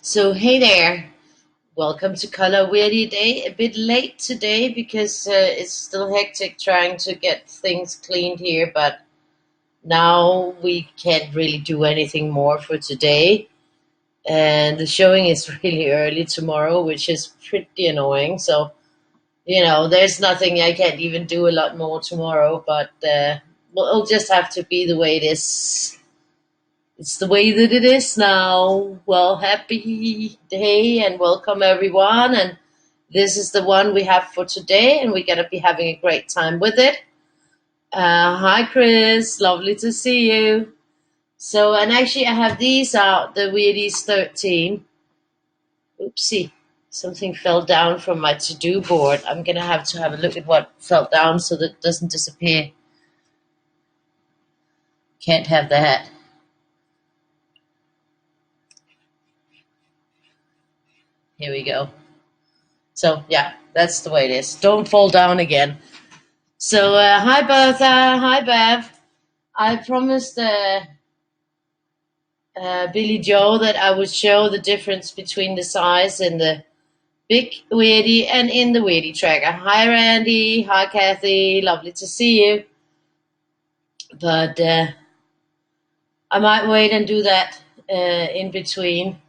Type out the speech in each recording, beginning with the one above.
So hey there, welcome to Color Weirdie Day. A bit late today because it's still hectic trying to get things cleaned here, but now we can't really do anything more for today. And the showing is really early tomorrow, which is pretty annoying. So, there's nothing I can't even do a lot more tomorrow, but it'll just have to be the way it is. It's the way that it is now. Well, happy day and welcome everyone. And this is the one we have for today, and we're going to be having a great time with it. Hi, Chris. Lovely to see you. So, and actually, I have these out, the Weirdies 13. Oopsie. Something fell down from my to-do board. I'm going to have a look at what fell down so that it doesn't disappear. Can't have that. Here we go. So, yeah, that's the way it is. Don't fall down again. So, hi Bertha, hi Bev. I promised Billy Joe that I would show the difference between the size in the big Weirdie and in the Weirdie tracker. Hi Randy, hi Kathy, lovely to see you. But I might wait and do that in between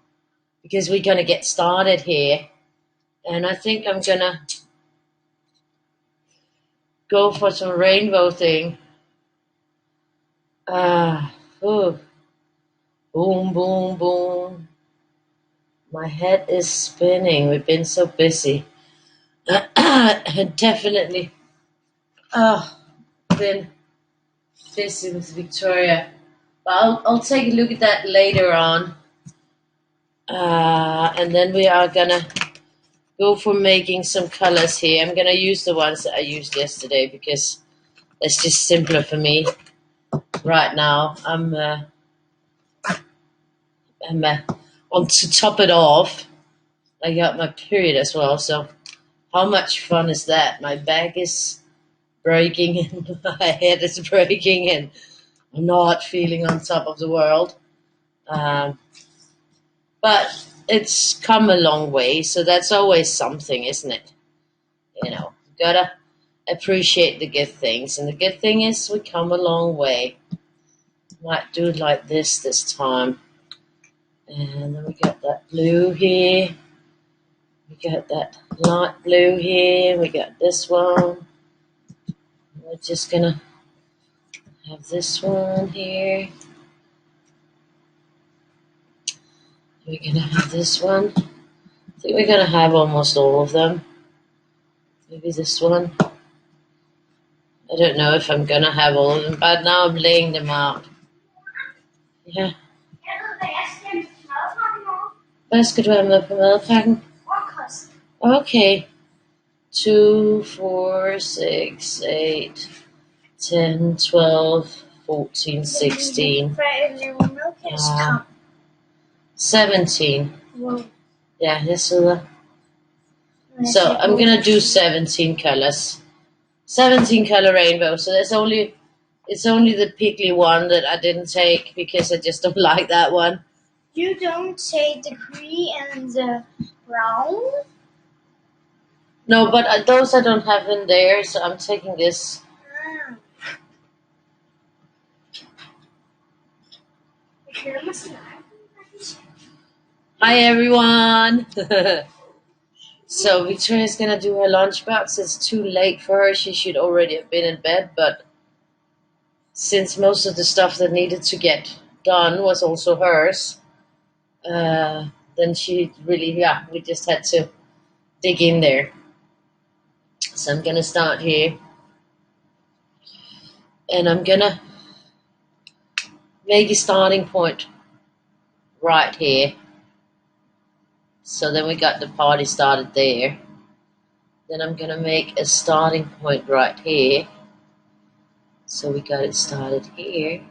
because we're going to get started here. And I think I'm going to go for some rainbow thing. Ooh. Boom, boom, boom. My head is spinning. We've been so busy. Definitely. Been busy with Victoria. But I'll take a look at that later on. And then we are gonna go for making some colors here. I'm gonna use the ones that I used yesterday because that's just simpler for me right now. I'm on to top it off. I got my period as well, so how much fun is that? My back is breaking and my head is breaking and I'm not feeling on top of the world. But it's come a long way, so that's always something, isn't it? Gotta appreciate the good things. And the good thing is we come a long way. Might do it like this time. And then we got that blue here. We got that light blue here. We got this one. We're just gonna have this one here. We're gonna have this one. I think we're gonna have almost all of them. Maybe this one. I don't know if I'm gonna have all of them, but now I'm laying them out. Ja. Hvad skal du have med på madpakken? Okay. 2, 4, 6, 8, 10, 12, 14, 16. 17. Yeah, yes, so I'm gonna do 17 colors. 17 color rainbow. So it's only the pickly one that I didn't take because I just don't like that one. You don't take the green and the brown? No, but those I don't have in there, so I'm taking this. Hi everyone! So Victoria's gonna do her lunchbox. It's too late for her. She should already have been in bed, but since most of the stuff that needed to get done was also hers, then she really, we just had to dig in there. So I'm gonna start here. And I'm gonna make a starting point right here. So then we got the party started there. Then I'm gonna make a starting point right here. So we got it started here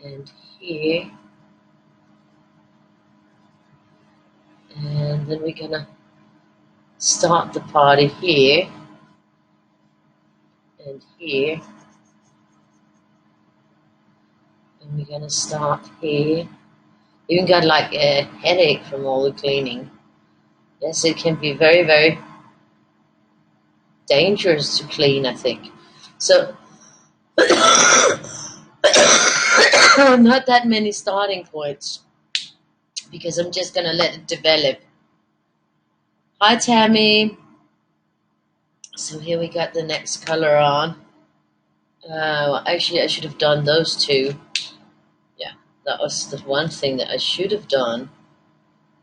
and here. And then we're gonna start the party here and here. And we're gonna start here. Even got like a headache from all the cleaning. Yes, it can be very, very dangerous to clean, I think. So, not that many starting points because I'm just gonna let it develop. Hi, Tammy. So here we got the next color on. Actually, I should have done those two. Yeah, that was the one thing that I should have done.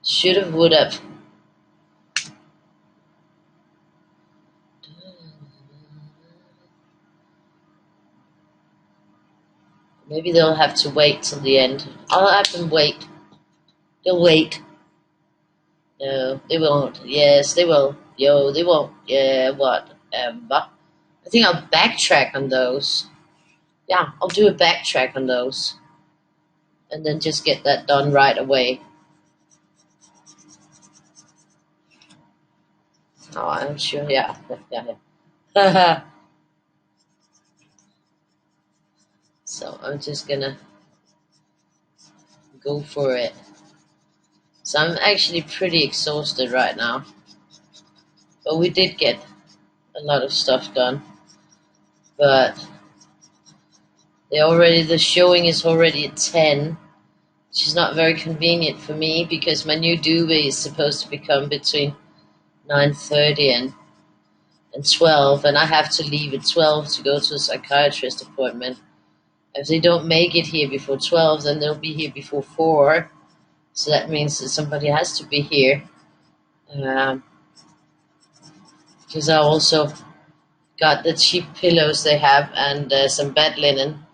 Should have, would have. Maybe they'll have to wait till the end. I'll have them wait. They'll wait. No, they won't. Yes, they will. Yo, they won't. Yeah, what? I think I'll backtrack on those. Yeah, I'll do a backtrack on those. And then just get that done right away. Oh, I'm sure. Yeah, yeah. So I'm just gonna go for it. So I'm actually pretty exhausted right now. But we did get a lot of stuff done. But the showing is already at 10, which is not very convenient for me because my new duvet is supposed to become between 9:30 and 12, and I have to leave at 12 to go to a psychiatrist appointment. If they don't make it here before 12, then they'll be here before 4. So that means that somebody has to be here. Um, because I also got the cheap pillows they have and some bed linen.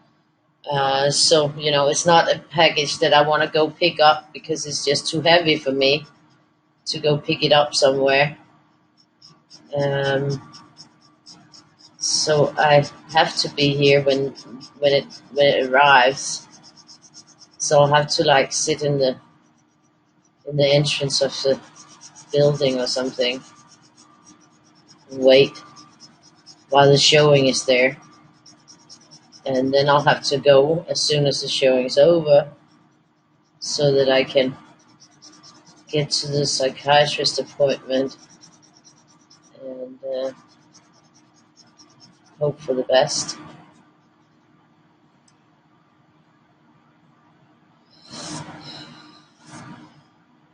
So, it's not a package that I want to go pick up because it's just too heavy for me to go pick it up somewhere. Um, so I have to be here when it arrives. So I'll have to like sit in the entrance of the building or something and wait while the showing is there. And then I'll have to go as soon as the showing is over so that I can get to the psychiatrist appointment and hope for the best.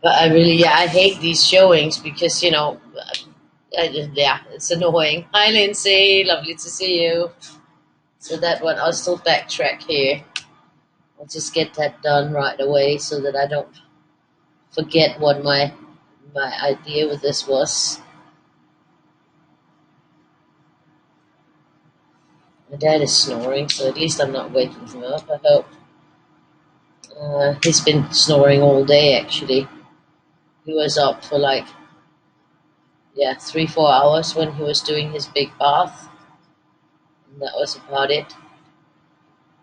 But I hate these showings because, it's annoying. Hi, Lindsay. Lovely to see you. So that one, I'll still backtrack here. I'll just get that done right away so that I don't forget what my idea with this was. My dad is snoring, so at least I'm not waking him up, I hope. He's been snoring all day, actually. He was up for 3-4 hours when he was doing his big bath. And that was about it.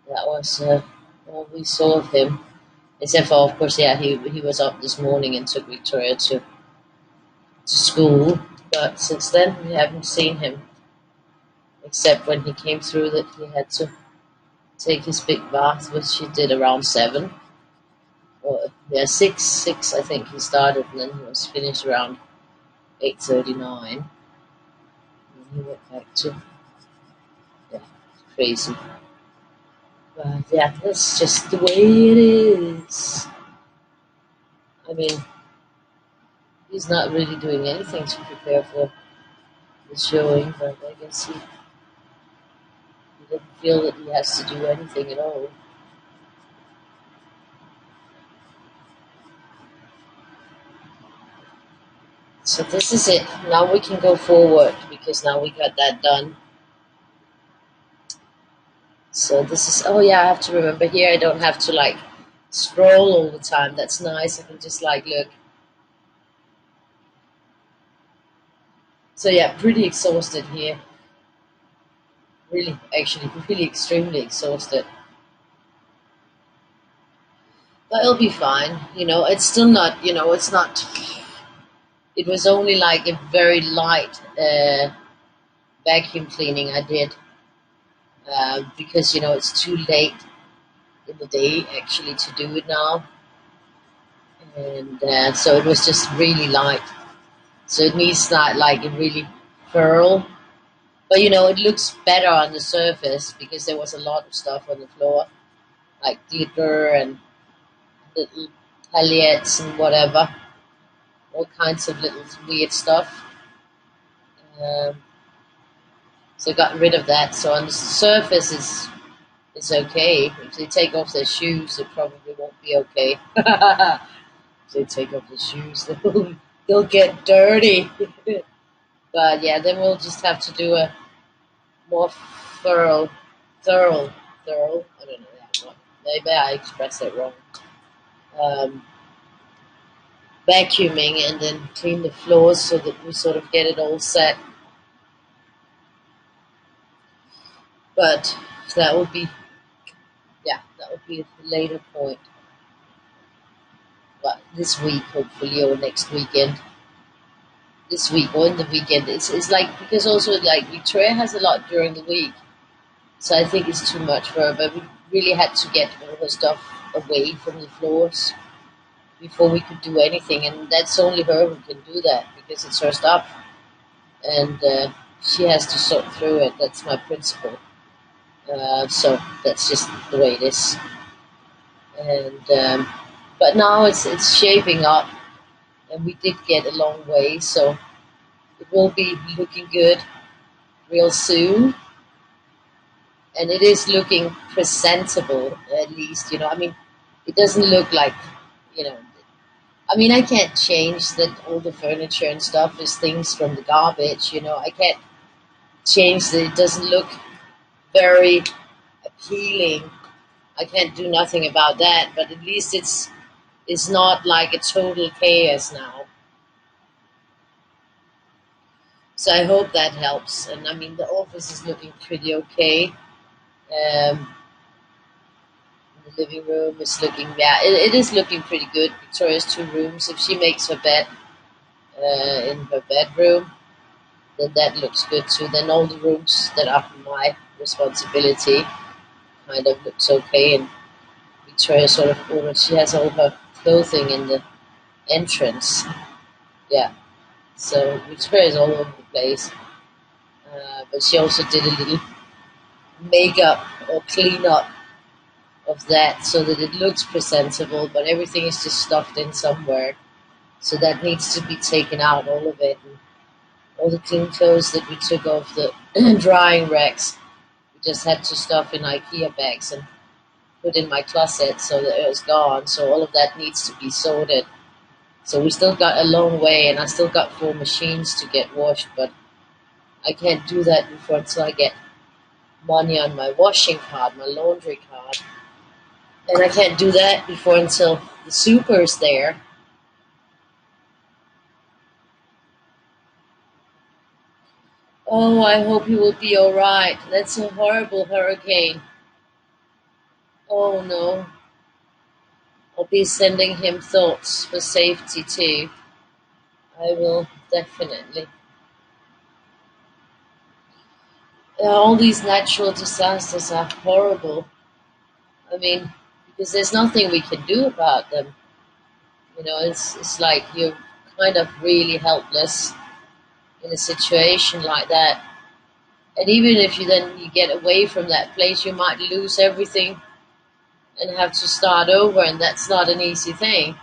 That was all we saw of him. Except for, of course, he was up this morning and took Victoria to school. But since then, we haven't seen him. Except when he came through that he had to take his big bath, which he did around 7. Or, 6, I think he started, and then he was finished around 8:39. And he went back to, crazy. But yeah, that's just the way it is. I mean, he's not really doing anything to prepare for the showing, but I guess he doesn't feel that he has to do anything at all. So this is it. Now we can go forward because now we got that done. So this is, oh yeah, I have to remember here I don't have to scroll all the time. That's nice. I can just look. So yeah, pretty exhausted here. Really, actually, really extremely exhausted. But it'll be fine. It's still not, it's not, it was only a very light vacuum cleaning I did because, it's too late in the day actually to do it now. and so it was just really light. So it needs not like a really furl, but it looks better on the surface because there was a lot of stuff on the floor, like glitter and little pallettes and whatever, all kinds of little weird stuff. Um, so I got rid of that. So on the surface, it's okay. If they take off their shoes, it probably won't be okay. If they take off the shoes, they'll get dirty. But yeah, then we'll just have to do a more thorough, thorough, thorough. I don't know. Yeah, maybe I expressed it wrong. Um, Vacuuming and then clean the floors so that we sort of get it all set. But that would be, yeah, that would be a later point. But this week, hopefully, or next weekend. This week or in the weekend. It's like, because also like Victoria has a lot during the week. So I think it's too much for her. But we really had to get all her stuff away from the floors before we could do anything. And that's only her who can do that because it's her stuff. And she has to sort through it. That's my principle. So that's just the way it is. And but now it's shaping up, and we did get a long way, so it will be looking good real soon. And it is looking presentable, at least. I mean, it doesn't look like, you know. I mean, I can't change that all the furniture and stuff is things from the garbage. I can't change that it doesn't look very appealing. I can't do nothing about that, but at least it's not like a total chaos now. So I hope that helps. And I mean, the office is looking pretty okay. The living room is looking, yeah, it is looking pretty good. Victoria's 2 rooms. If she makes her bed in her bedroom, then that looks good too. Then all the rooms that are my responsibility kind of looks okay. And Victoria sort of ordered, she has all her clothing in the entrance. Yeah. So Victoria is all over the place. But she also did a little makeup or clean up of that so that it looks presentable, but everything is just stuffed in somewhere. So that needs to be taken out, all of it. And all the clean clothes that we took off the drying racks, we just had to stuff in IKEA bags and put in my closet so that it was gone. So all of that needs to be sorted. So we still got a long way, and I still got 4 machines to get washed, but I can't do that before until I get money on my washing card, my laundry card. And I can't do that before until the super's there. Oh, I hope he will be alright. That's a horrible hurricane. Oh no. I'll be sending him thoughts for safety too. I will definitely. All these natural disasters are horrible. I mean, because there's nothing we can do about them. It's like you're kind of really helpless in a situation like that. And even if you get away from that place, you might lose everything and have to start over, and that's not an easy thing.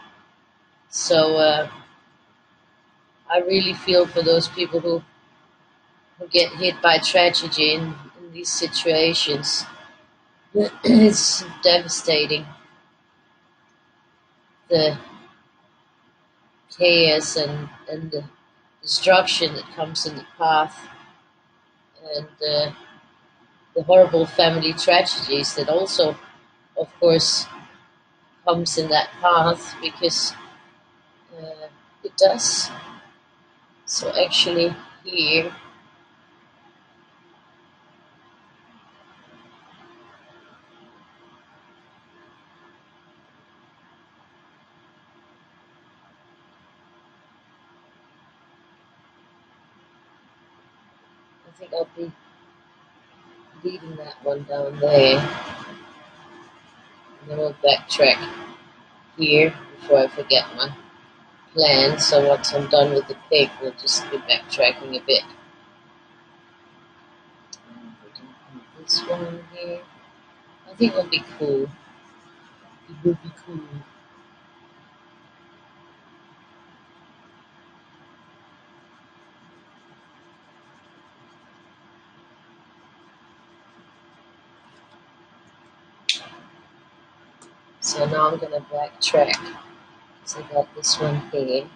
So I really feel for those people who get hit by tragedy in these situations. It's devastating, the chaos and the destruction that comes in the path, and the horrible family tragedies that also, of course, comes in that path because it does. So actually here, I think I'll be leaving that one down there, and then we'll backtrack here before I forget my plan. So once I'm done with the pig, we'll just be backtracking a bit. This one here, I think will be cool. It will be cool. So now I'm gonna backtrack. So I got this one here.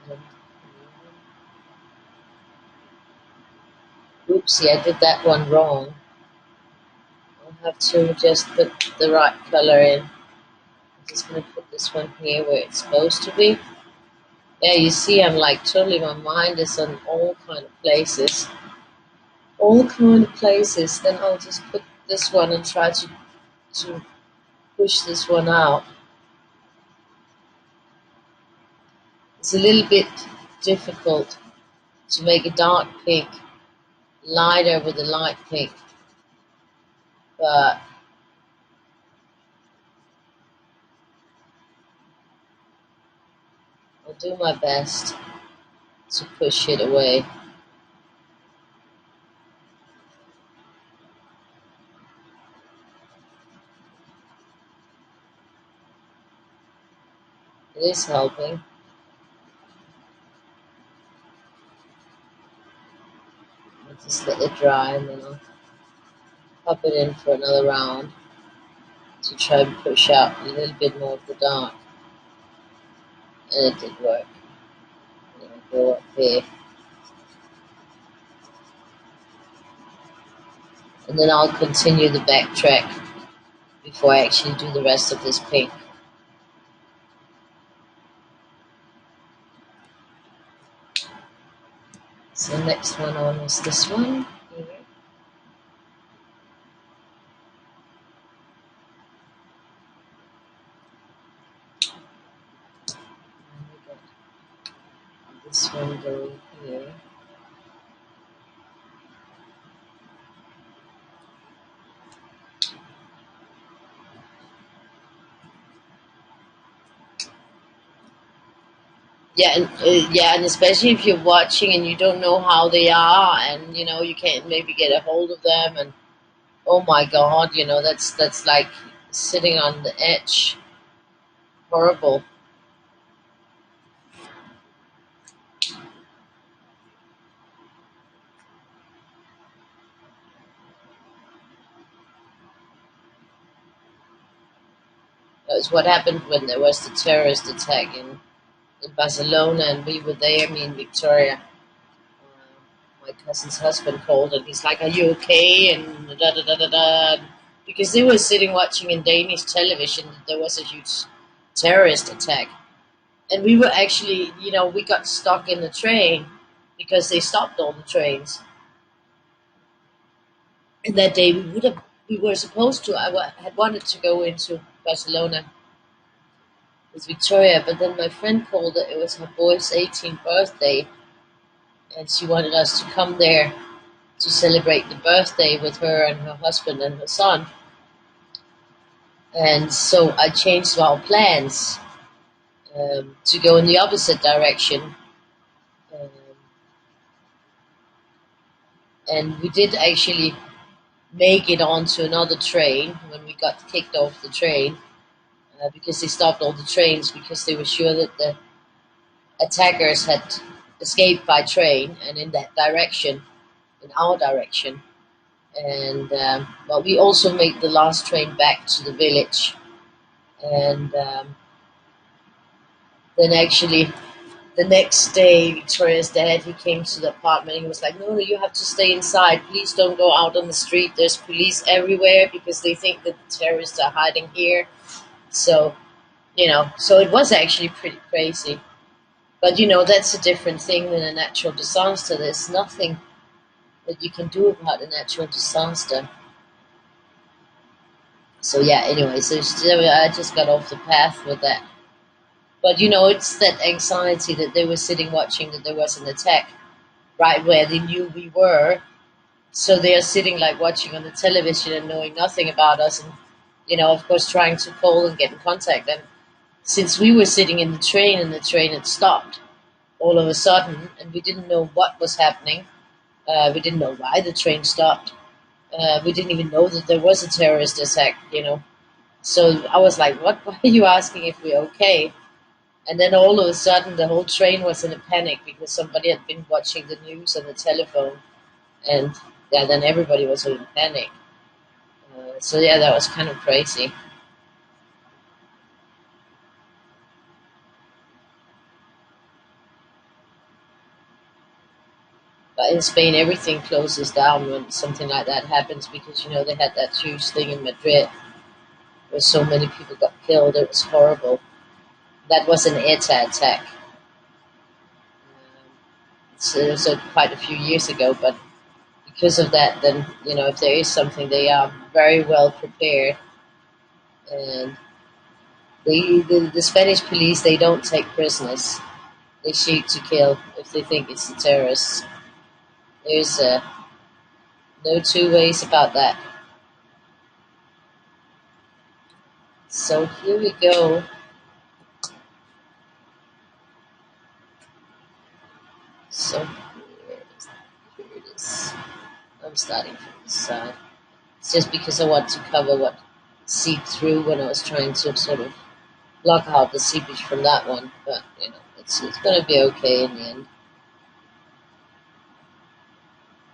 And oopsie, I did that one wrong. I'll have to just put the right color in. I'm just gonna put this one here where it's supposed to be. Yeah, you see, I'm like totally, my mind is on all kind of places. All kind of places. Then I'll just put this one and try to push this one out. It's a little bit difficult to make a dark pink lighter with a light pink, but I'll do my best to push it away. It is helping. I'll just let it dry and then I'll pop it in for another round to try and push out a little bit more of the dark. And it did work. I'm gonna go up here. And then I'll continue the backtrack before I actually do the rest of this pink. So next one on is this one here. And we got this one going here. And especially if you're watching and you don't know how they are, and you can't maybe get a hold of them, and oh my God, that's like sitting on the edge. Horrible. That was what happened when there was the terrorist attack in Barcelona, and we were there, me and Victoria. My cousin's husband called, and he's like, "Are you okay?" And da da da da da. Because they were sitting watching in Danish television that there was a huge terrorist attack. And we were actually, we got stuck in the train because they stopped all the trains. And that day we were supposed to, had wanted to go into Barcelona with Victoria, but then my friend called it was her boy's 18th birthday, and she wanted us to come there to celebrate the birthday with her and her husband and her son. And so I changed our plans to go in the opposite direction. Um, and we did actually make it onto another train when we got kicked off the train because they stopped all the trains because they were sure that the attackers had escaped by train and in that direction, in our direction. And but we also made the last train back to the village. And then actually the next day, Victoria's dad, he came to the apartment. He was like, "No, you have to stay inside. Please don't go out on the street. There's police everywhere because they think that the terrorists are hiding here." So, so it was actually pretty crazy. But, that's a different thing than a natural disaster. There's nothing that you can do about a natural disaster. So, yeah, anyway, so I just got off the path with that. But, it's that anxiety that they were sitting watching that there was an attack right where they knew we were. So they are sitting like watching on the television and knowing nothing about us, and of course, trying to call and get in contact. And since we were sitting in the train and the train had stopped all of a sudden, and we didn't know what was happening, we didn't know why the train stopped. We didn't even know that there was a terrorist attack. So I was like, "What? Why are you asking if we're okay?" And then all of a sudden, the whole train was in a panic because somebody had been watching the news on the telephone, and yeah, then everybody was in panic. So yeah, that was kind of crazy. But in Spain, everything closes down when something like that happens because they had that huge thing in Madrid where so many people got killed. It was horrible. That was an ETA attack. So quite a few years ago, but because of that, then if there is something, they are very well prepared, and the Spanish police, they don't take prisoners. They shoot to kill if they think it's a terrorist. There's no two ways about that. So here we go. So here it is. I'm starting from the side. It's just because I want to cover what seeped through when I was trying to sort of block out the seepage from that one. But it's going to be okay in the end.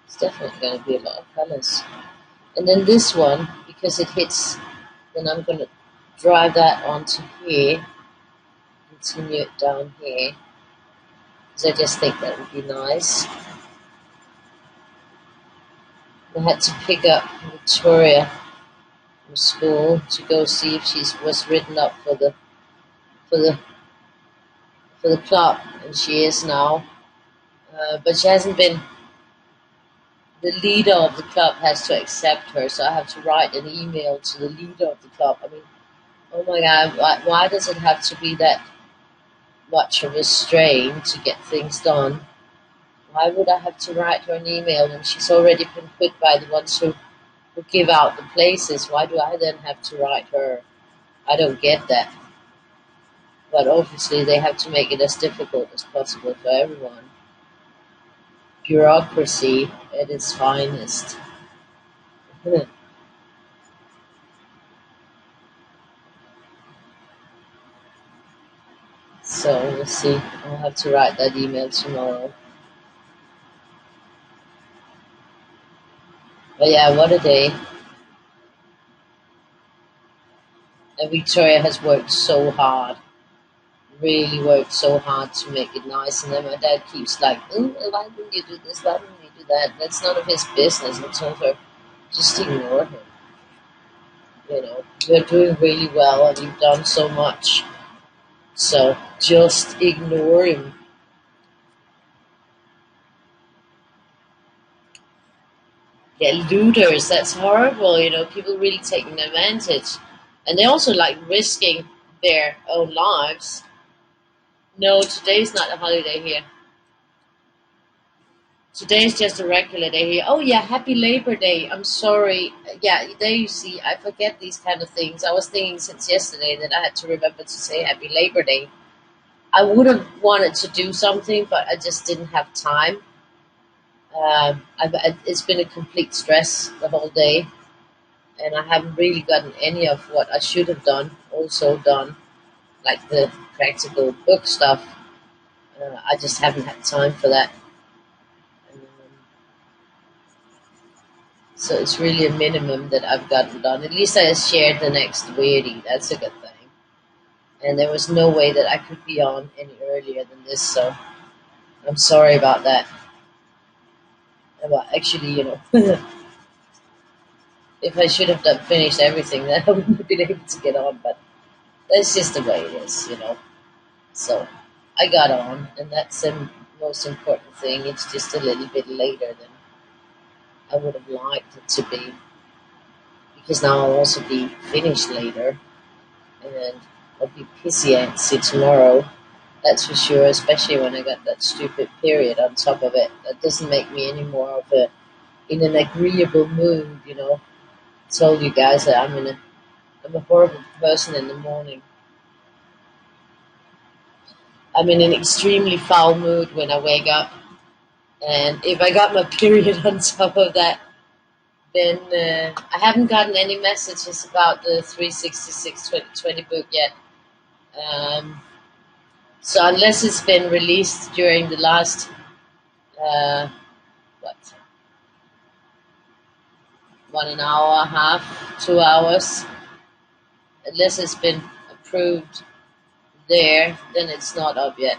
It's definitely going to be a lot of colors. And then this one, because it hits, then I'm going to drive that onto here, continue it down here, because I just think that would be nice. I had to pick up Victoria from school to go see if she was written up for the for the club, and she is now. But she hasn't been. The leader of the club has to accept her, so I have to write an email to the leader of the club. I mean, oh my God, why does it have to be that much of a strain to get things done? Why would I have to write her an email when she's already been put by the ones who give out the places? Why do I then have to write her? I don't get that. But obviously, they have to make it as difficult as possible for everyone. Bureaucracy at its finest. So we'll see. I'll have to write that email tomorrow. But yeah, what a day. And Victoria has worked so hard. Really worked so hard to make it nice. And then my dad keeps like, why didn't you do this? Why didn't you do that? That's none of his business. I told her, just ignore him. You're doing really well and you've done so much. So just ignore him. Yeah, looters, that's horrible. People really taking advantage. And they also like risking their own lives. No, today's not a holiday here. Today's just a regular day here. Oh yeah, happy Labor Day. I'm sorry. Yeah, there you see, I forget these kind of things. I was thinking since yesterday that I had to remember to say happy Labor Day. I would have wanted to do something, but I just didn't have time. It's been a complete stress the whole day, and I haven't really gotten any of what I should have also done, like the practical book stuff. I just haven't had time for that. Um, so it's really a minimum that I've gotten done. At least I shared the next Weirdie. That's a good thing. And there was no way that I could be on any earlier than this, so I'm sorry about that. Well, actually, if I should have finished everything, then I wouldn't have been able to get on. But that's just the way it is. So I got on, and that's the most important thing. It's just a little bit later than I would have liked it to be, because now I'll also be finished later, and I'll be pissy antsy tomorrow. That's for sure, especially when I got that stupid period on top of it. That doesn't make me any more of a in an agreeable mood. Told you guys that I'm a horrible person in the morning. I'm in an extremely foul mood when I wake up, and if I got my period on top of that, then I haven't gotten any messages about the 366 2020 book yet. Um, so unless it's been released during the last what 1 hour, half, 2 hours, unless it's been approved there, then it's not up yet.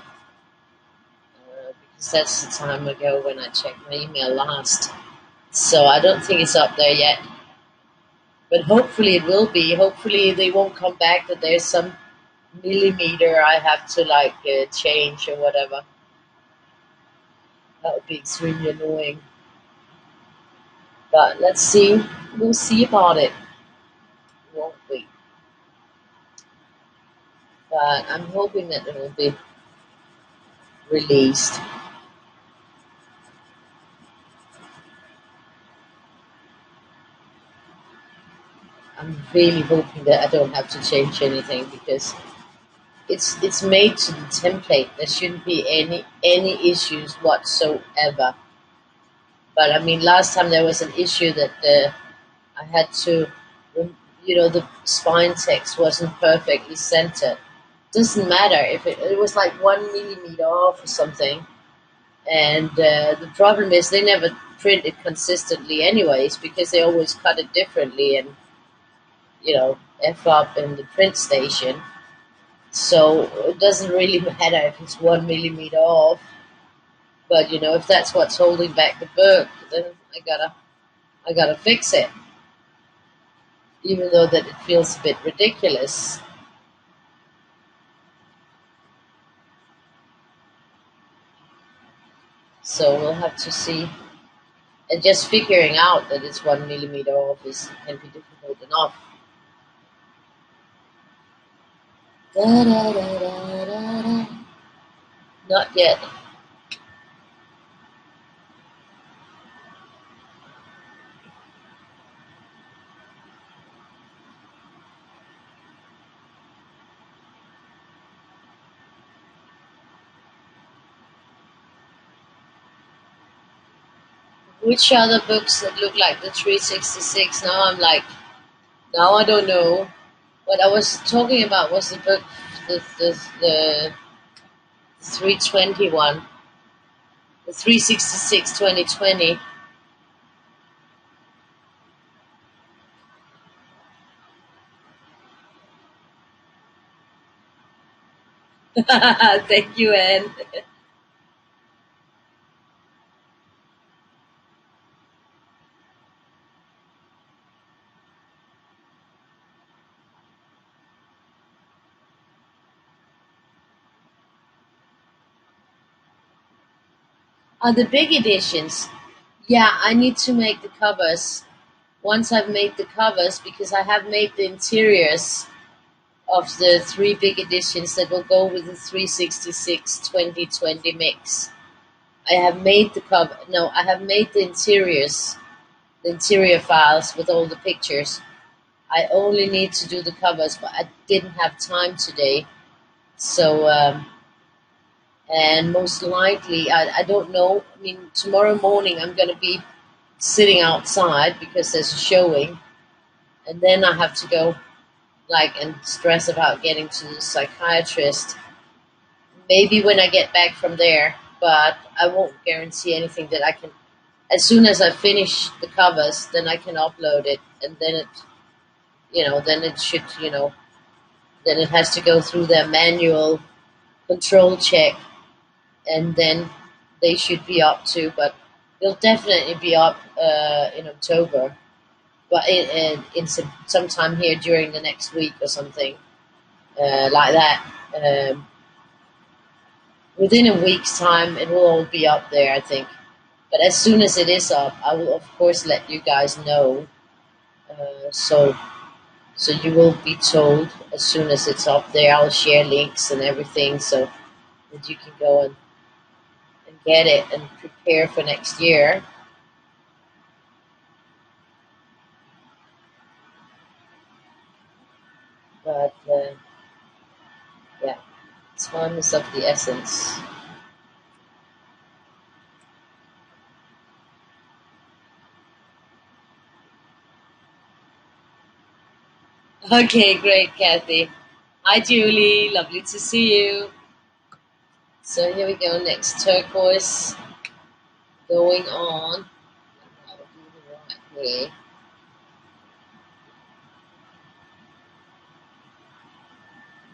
Because that's the time ago when I checked my email last. So I don't think it's up there yet. But hopefully it will be. Hopefully they won't come back that there's some millimeter I have to change or whatever. That would be extremely annoying. But let's see. We'll see about it, won't we? But I'm hoping that it will be released. I'm really hoping that I don't have to change anything because it's made to the template. There shouldn't be any issues whatsoever. But I mean, last time there was an issue that I had to, the spine text wasn't perfectly centered. Doesn't matter if it was like 1 millimeter off or something. And the problem is they never print it consistently, anyways, because they always cut it differently and f up in the print station. So it doesn't really matter if it's 1 millimeter off. But if that's what's holding back the book, then I gotta fix it. Even though that it feels a bit ridiculous. So we'll have to see. And just figuring out that it's 1 millimeter off can be difficult enough. Da, da, da, da, da, da. Not yet. Which other books that look like the 366? Now I don't know. What I was talking about was the book, the 321, the 366 2020. Thank you, Anne. The big editions. Yeah, I need to make the covers. Once I've made the covers, because I have made the interiors of the three big editions that will go with the 366 2020 mix. I have made the cover. No, I have made the interiors, the interior files with all the pictures. I only need to do the covers, but I didn't have time today. So, and most likely, I don't know. I mean, tomorrow morning I'm going to be sitting outside because there's a showing, and then I have to go and stress about getting to the psychiatrist. Maybe when I get back from there, but I won't guarantee anything that I can. As soon as I finish the covers, then I can upload it, and then then it should, then it has to go through their manual control check, and then they should be up too. But they'll definitely be up in October, but in sometime here during the next week or something like that. Within a week's time, it will all be up there, I think. But as soon as it is up, I will of course let you guys know. So you will be told as soon as it's up there. I'll share links and everything so that you can go and get it and prepare for next year. But yeah, time is of the essence. Okay, great, Kathy. Hi, Julie. Lovely to see you. So here we go. Next turquoise going on. I'll do the right way.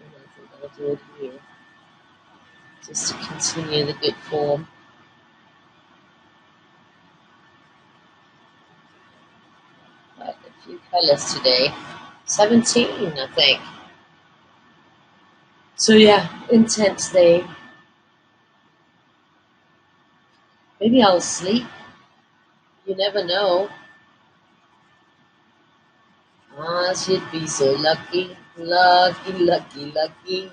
And I think I'll do it here just to continue the good form. Quite a few colors today. 17, I think. So yeah, intense day. Maybe I'll sleep. You never know. I should be so lucky, lucky, lucky, lucky.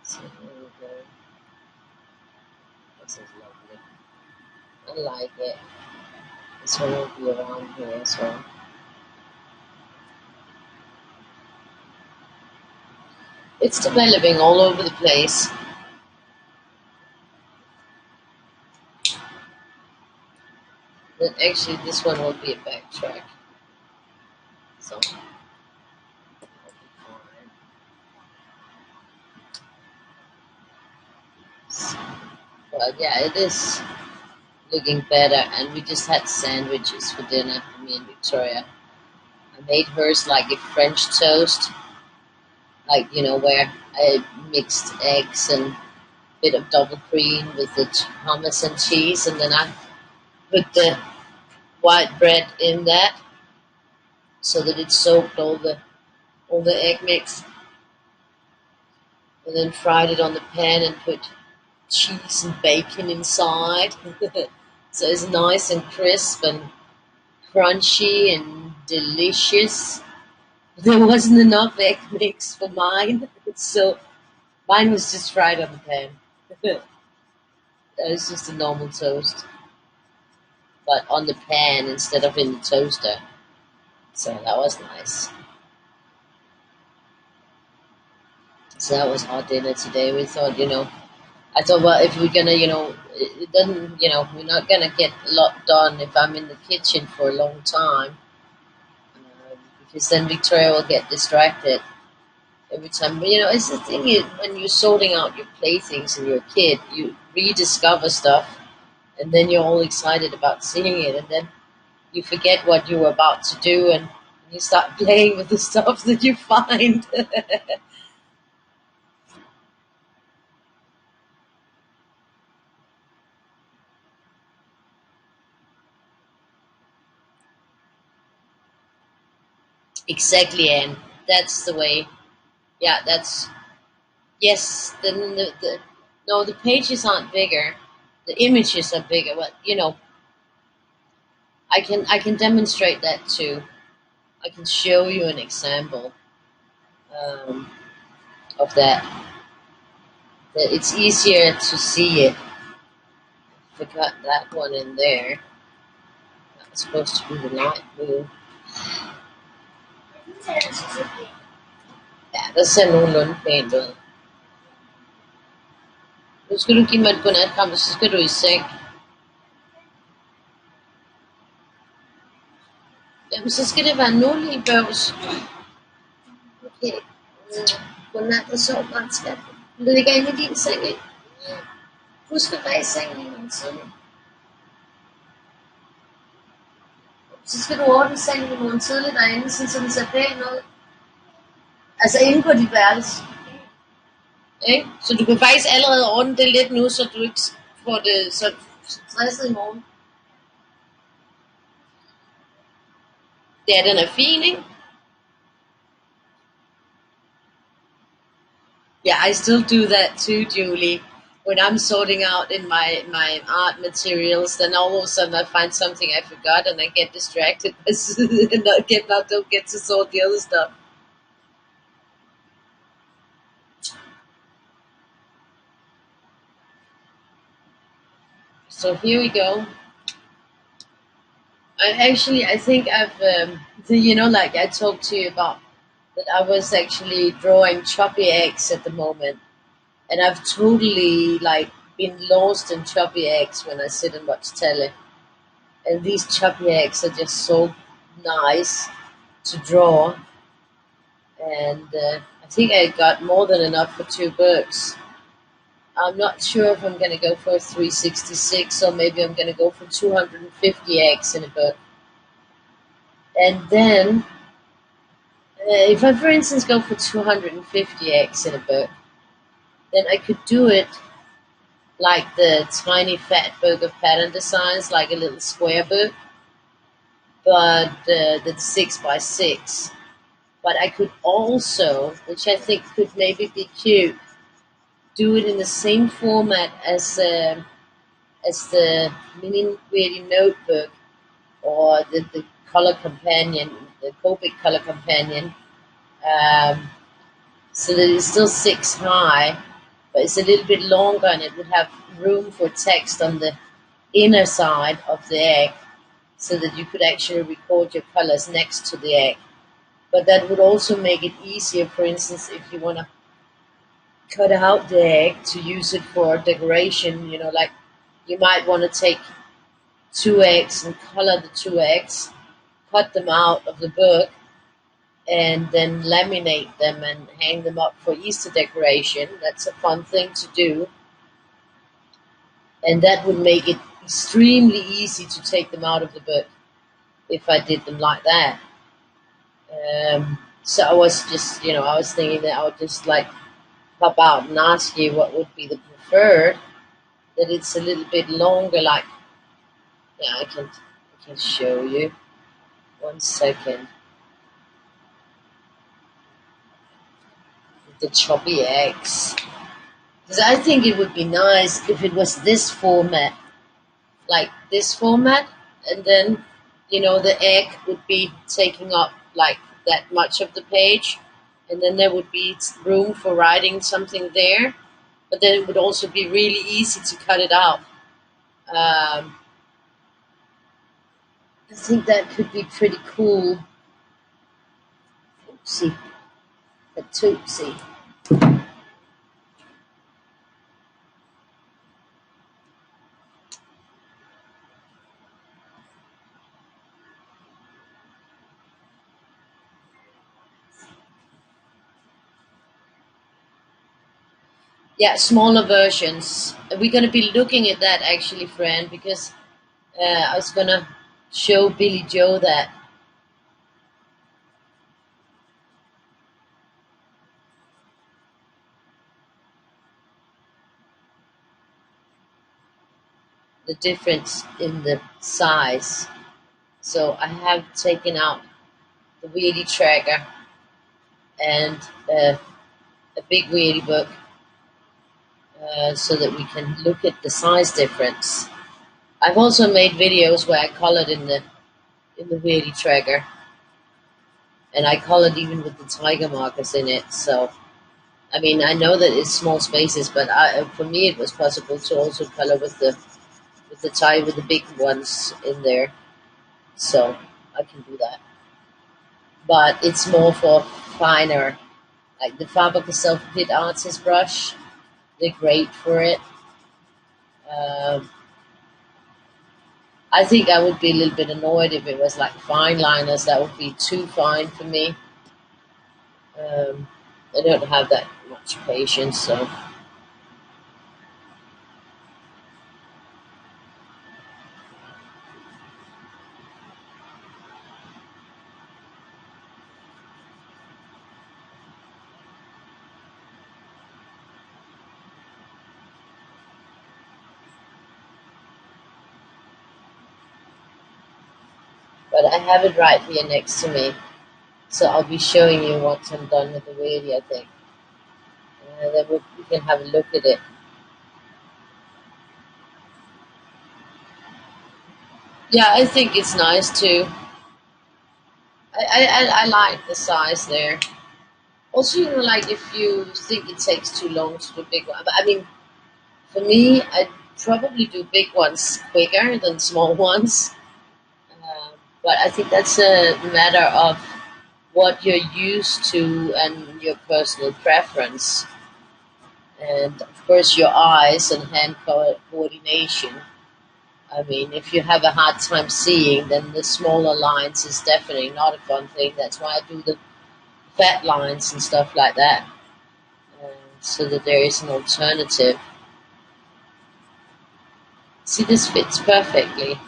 So here we go. This is lovely. I like it. This one will be around here as well. It's developing all over the place. But actually, this one will be a backtrack. So, that'll be fine. So, but yeah, it is looking better. And we just had sandwiches for dinner, me and Victoria. I made hers like a French toast, like, where I mixed eggs and bit of double cream with the hummus and cheese, and then I put the white bread in that so that it soaked all the egg mix, and then fried it on the pan and put cheese and bacon inside. So it's nice and crisp and crunchy and delicious. There wasn't enough egg mix for mine, so mine was just fried on the pan. It was just a normal toast, but on the pan instead of in the toaster. So that was nice. So that was our dinner today. We thought, I thought, well, if we're gonna, it doesn't, we're not gonna get a lot done if I'm in the kitchen for a long time, because then Victoria will get distracted every time. But it's the thing is, when you're sorting out your playthings and you're a kid, you rediscover stuff, and then you're all excited about seeing it, and then you forget what you were about to do, and you start playing with the stuff that you find. Exactly, and that's the way. Yeah, that's yes. No, the pages aren't bigger. The images are bigger. But I can demonstrate that too. I can show you an example um, of that. That it's easier to see it. Forgot that one in there. That was supposed to be the light blue. Ja, der ser nogenlunde pænt ud. Nu skal du give mig et godnatkram, og så skal du i seng. Jamen, så skal det være nu lige, Bøvs. Okay. Godnat og sov godt, skat. Du ligger inde i din seng, ikke? Husk at være i sengen en gang tidlig. Så skal du ordne sengen i morgen tidligt derinde, så den ser pæn ud. Altså inde på dit værelse. Ikke? Så du kan faktisk allerede ordne det lidt nu, så du ikke får det så stresset i morgen. Ja, den er fin, ikke? Yeah, I still do that too, Julie. When I'm sorting out in my art materials, then all of a sudden I find something I forgot and I get distracted and don't get to sort the other stuff. So here we go. I think I've, like I talked to you about, that I was actually drawing choppy eggs at the moment, and I've totally like been lost in choppy eggs when I sit and watch telly. And these choppy eggs are just so nice to draw, and I think I got more than enough for 2 books. I'm not sure if I'm going to go for 366 or maybe I'm going to go for 250 eggs in a book. And then, if I, for instance, go for 250 eggs in a book, then I could do it like the tiny fat book of pattern designs, like a little square book, but that's 6 by 6. But I could also, which I think could maybe be cute, do it in the same format as the mini Weirdie notebook or the color companion, the Copic color companion, so that it's still 6 high, but it's a little bit longer and it would have room for text on the inner side of the egg, so that you could actually record your colors next to the egg. But that would also make it easier, for instance, if you want to cut out the egg to use it for decoration, like you might want to take 2 eggs and color the 2 eggs, cut them out of the book, and then laminate them and hang them up for Easter decoration. That's a fun thing to do. And that would make it extremely easy to take them out of the book if I did them like that. So I was just, I was thinking that I would just like pop out and ask you what would be the preferred, that it's a little bit longer, like, yeah, I can show you. 1 second. The choppy eggs. Because I think it would be nice if it was this format, like this format, and then, the egg would be taking up like that much of the page, and then there would be room for writing something there, but then it would also be really easy to cut it out. I think that could be pretty cool. Oopsie. A tootsie. Yeah, smaller versions. We're going to be looking at that actually, friend, because I was going to show Billy Joe that. The difference in the size. So I have taken out the Weirdie tracker and a big Weirdie book, so that we can look at the size difference. I've also made videos where I colored in the Weirdie tracker, and I colored even with the tiger markers in it. So I mean, I know that it's small spaces, but for me it was possible to also color with the with the big ones in there. So I can do that. But it's more for finer, like the Faber-Castell Pit Artist brush. They're great for it. Um, I think I would be a little bit annoyed if it was like fine liners. That would be too fine for me. I don't have that much patience, so. But I have it right here next to me, so I'll be showing you once I'm done with the Weirdie, I think. Then we can have a look at it. Yeah, I think it's nice too. I like the size there. Also, like if you think it takes too long to do big one, but I mean, for me, I'd probably do big ones quicker than small ones. But I think that's a matter of what you're used to and your personal preference, and of course your eyes and hand coordination. I mean, if you have a hard time seeing, then the smaller lines is definitely not a fun thing. That's why I do the fat lines and stuff like that, so that there is an alternative. See, this fits perfectly.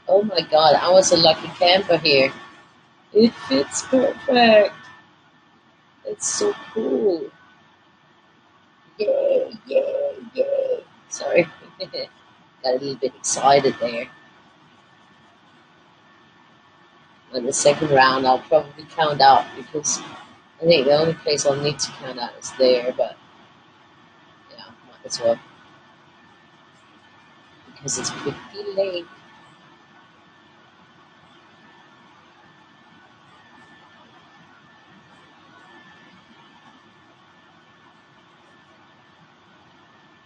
Oh my god, I was a lucky camper here. It fits perfect. It's so cool. Yay, yay, yay. Sorry. Got a little bit excited there. On the second round, I'll probably count out because I think the only place I'll need to count out is there, but yeah, might as well because it's pretty late.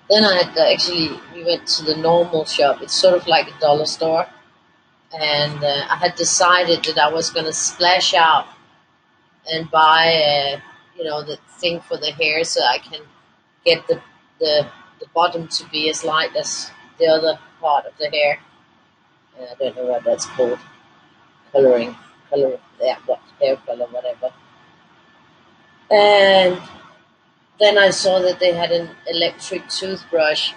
Then I had to we went to the normal shop. It's sort of like a dollar store. And I had decided that I was going to splash out and buy, the thing for the hair so I can get the, the bottom to be as light as the other part of the hair. I don't know what that's called. Coloring. Color, yeah, what, hair color, whatever. And then I saw that they had an electric toothbrush.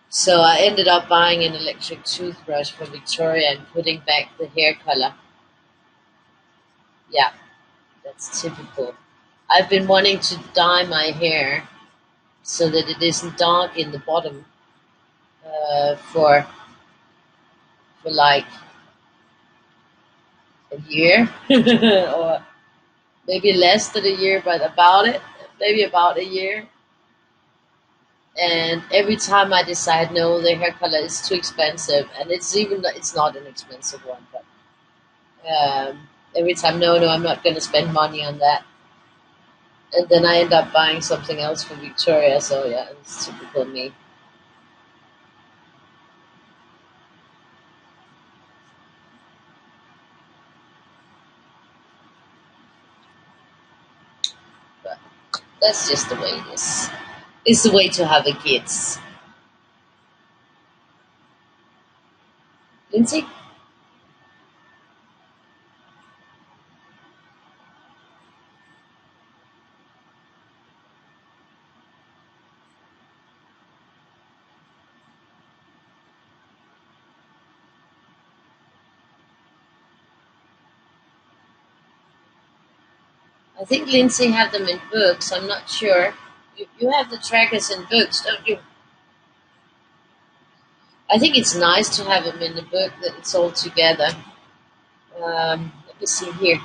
So I ended up buying an electric toothbrush for Victoria and putting back the hair color. Yeah, that's typical. I've been wanting to dye my hair so that it isn't dark in the bottom for like a year or maybe less than a year, but maybe about a year. And every time I decide no, the hair color is too expensive, and it's not an expensive one, but every time no, I'm not going to spend money on that. And then I end up buying something else for Victoria. So yeah, it's typical me. But that's just the way it is. It's the way to have a kids. Lindsay? I think Lindsay had them in books. I'm not sure. You have the trackers in books, don't you? I think it's nice to have them in the book that it's all together. Let me see here.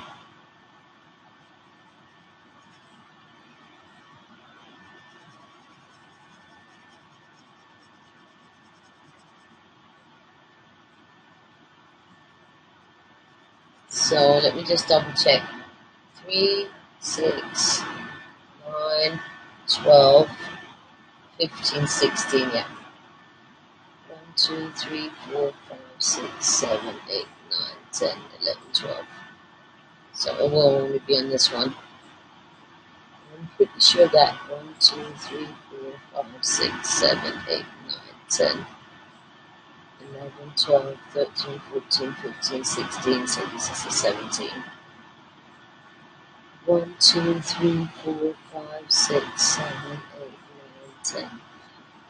So let me just double check. 3, 6, 9, 12, 15, 16. Yeah. 1, 2, 3, 4, 5, 6, 7, 8, 9, 10, 11, 12. So it will only be on this one. I'm pretty sure that 1, 2, 3, 4, 5, 6, 7, 8, 9, 10, 11, 12, 13, 14, 15, 16. So this is a 17. 1, 2, 3, 4, 5, 6, 7, 8, 9, 10,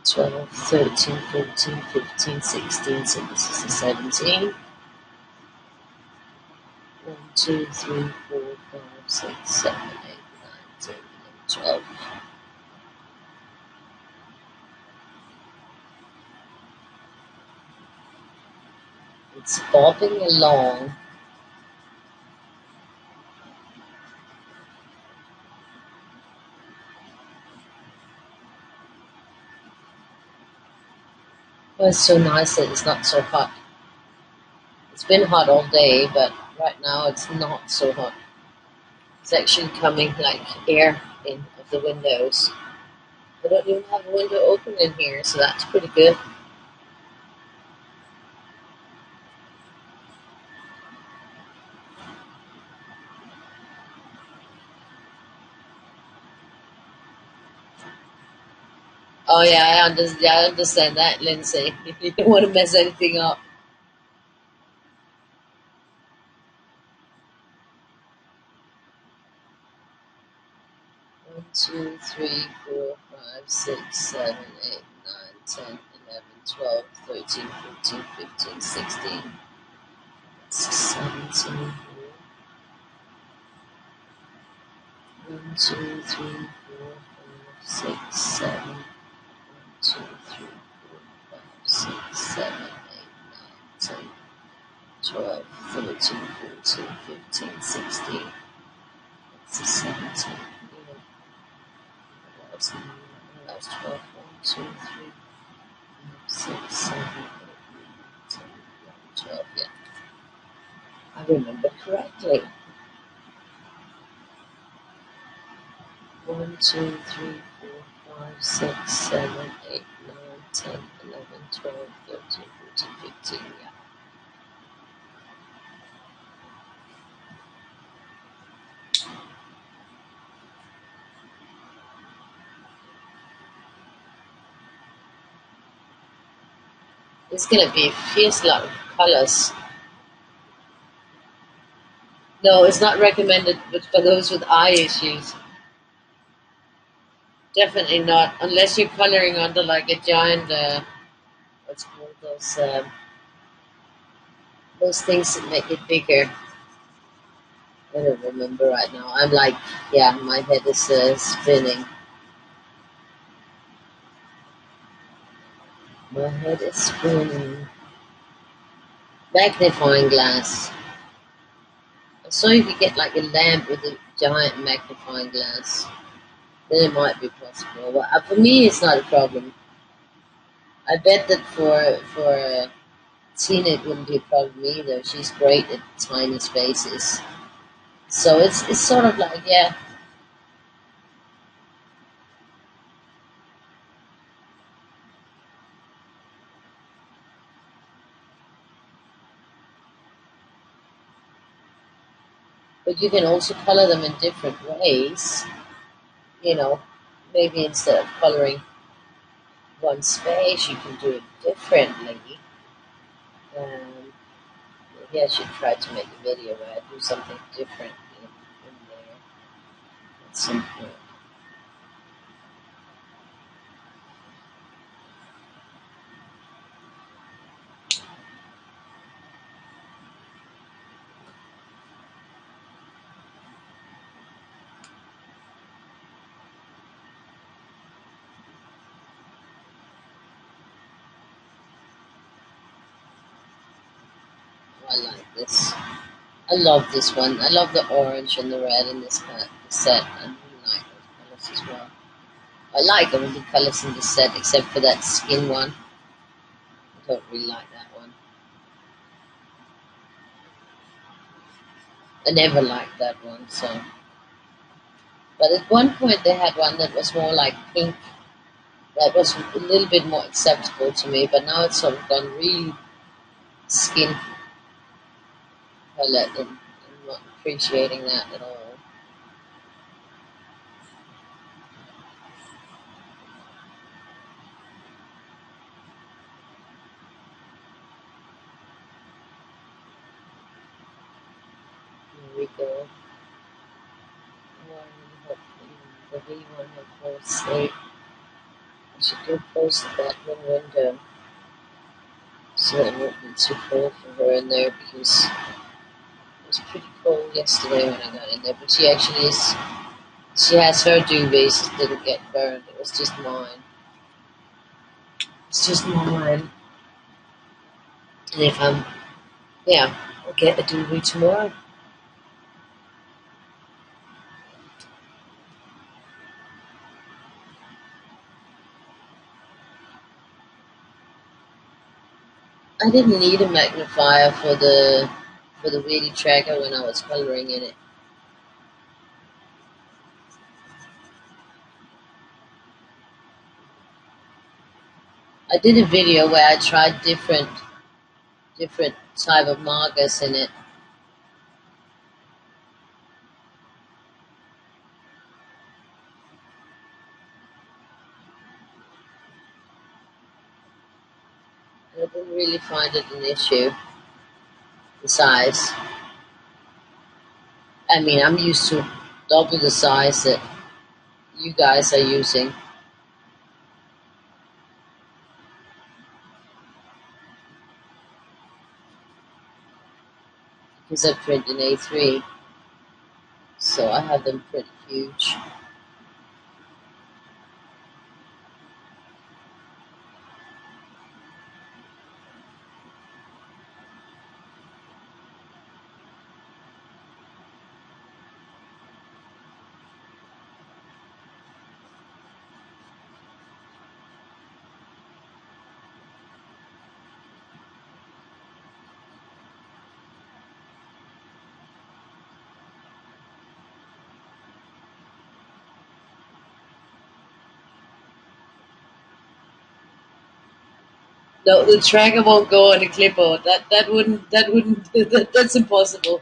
12, 13, 14, 15, 16. So this is a 17. 1, 2, 3, 4, 5, 6, 7, 8, 9, 10, 11, 12. It's bobbing along. Oh, it's so nice that it's not so hot. It's been hot all day, but right now it's not so hot. It's actually coming like air in of the windows. I don't even have a window open in here, so that's pretty good. Oh yeah, I understand that, Lindsay. You don't want to mess anything up. 1, 2, 3, 4, 5, 6, 7, 8, 9, 10, 11, 12, 13, 14, 15, 16, 17. 1, 2, 3, 4, 5, 6, 7. 1, 2, 3, 4, 5, 6, 7, 8, 9, 10, 12, 13, 14, 15, 16. That's a 17. Yeah. That was 12. 1, 2, 3, 4, 5, 6, 7, 8, 9, 10, 11, 12. Yeah. I remember correctly. 1, 2, 3, 4, 5, 6, 7, 8, 9, 10, 11, 12, 13, 14, 15. Yeah. It's gonna be a fierce lot of colors. No, it's not recommended but for those with eye issues. Definitely not, unless you're coloring under like a giant, what's called those things that make it bigger. I don't remember right now. I'm like, yeah, my head is spinning. My head is spinning. Magnifying glass. I saw you could get like a lamp with a giant magnifying glass. Then it might be possible. But for me, it's not a problem. I bet that for Tina, it wouldn't be a problem either. She's great at tiny spaces. So it's sort of like, yeah, but you can also color them in different ways. You know, maybe instead of coloring one space, you can do it differently. Um, Maybe I should try to make a video where I do something different in there at some point. I like this. I love this one. I love the orange and the red in this set. I really like those colors as well. I like all the colors in the set except for that skin one. I don't really like that one. I never liked that one, so. But at one point they had one that was more like pink. That was a little bit more acceptable to me, but now it's sort of gone really skin colored, and I'm not appreciating that at all. Here we go. The V1 had fallen asleep. I should go close the bathroom window so it won't be too cold for her in there, because it was pretty cold yesterday when I got in there. But she actually is, she has her duvets that didn't get burned. It was just mine. It's just mine. And if I'm Yeah, I'll get a delivery tomorrow. I didn't need a magnifier for the Weirdie tracker when I was coloring in it. I did a video where I tried different type of markers in it. I didn't really find it an issue, the size. I mean, I'm used to double the size that you guys are using because I print in A3, so I have them pretty huge. No, the tracker won't go on a clipboard. That's impossible.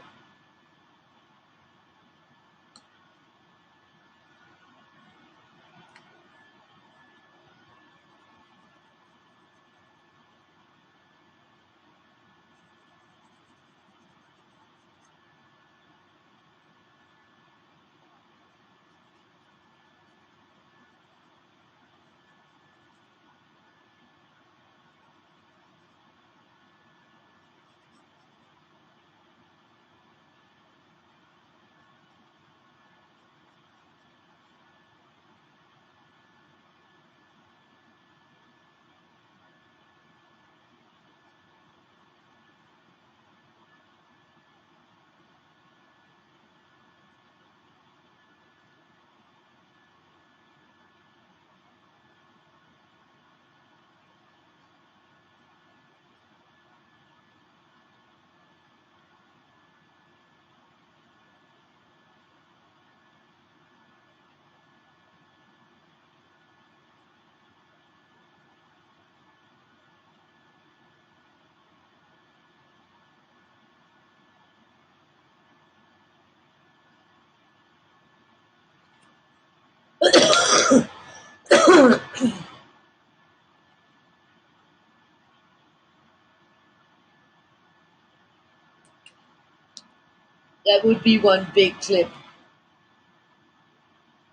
That would be one big clip,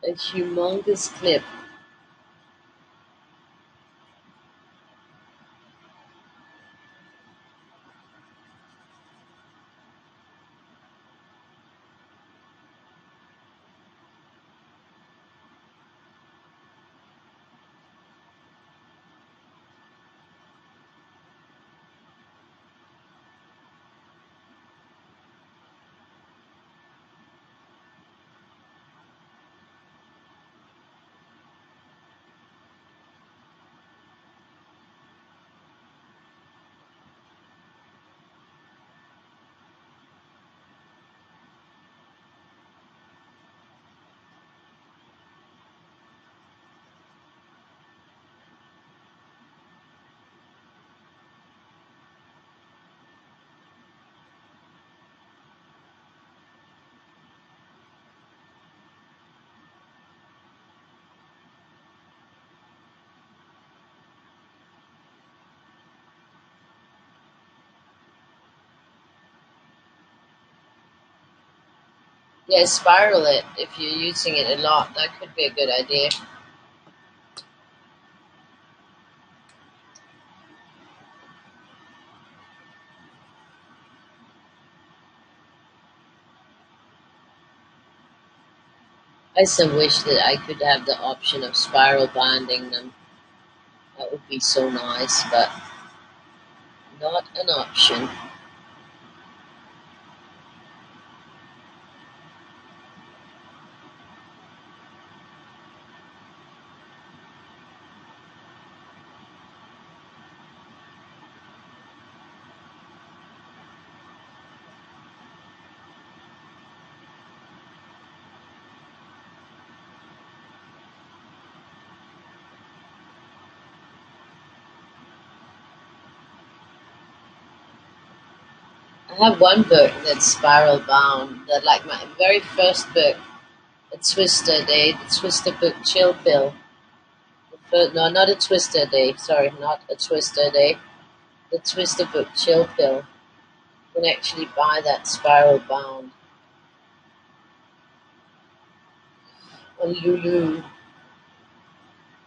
a humongous clip. Yeah, spiral it if you're using it a lot. That could be a good idea. I still wish that I could have the option of spiral binding them. That would be so nice, but not an option. I have one book that's spiral bound. That like my very first book, a Twister Day, the Twister book Chill Pill. No, not a Twister Day. Sorry, not a Twister Day. The Twister book Chill Pill. You can actually buy that spiral bound on Lulu,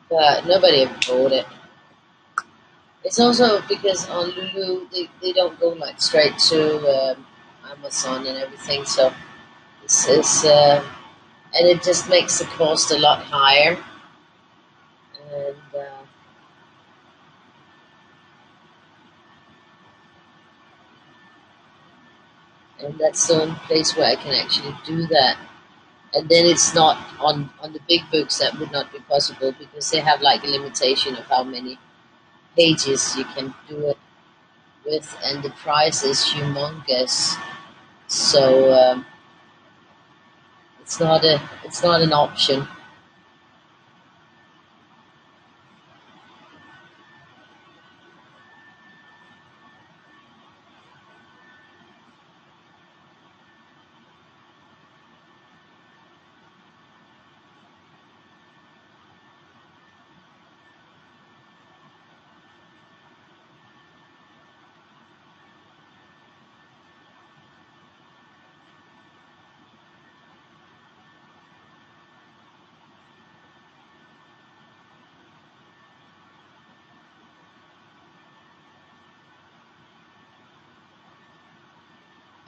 but nobody ever bought it. It's also because on Lulu they don't go like straight to Amazon and everything, so it's and it just makes the cost a lot higher, and that's the only place where I can actually do that. And then it's not on the big books that would not be possible because they have like a limitation of how many pages you can do it with, and the price is humongous. So it's not an option.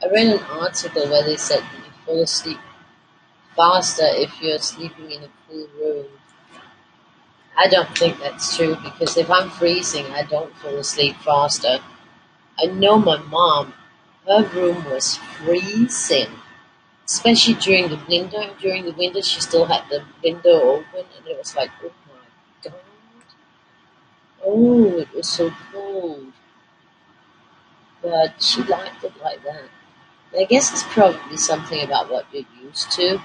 I read an article where they said that you fall asleep faster if you're sleeping in a cool room. I don't think that's true because if I'm freezing, I don't fall asleep faster. I know my mom, her room was freezing, especially during the winter. During the winter, she still had the window open, and it was like, oh my god, oh, it was so cold. But she liked it like that. I guess it's probably something about what you're used to.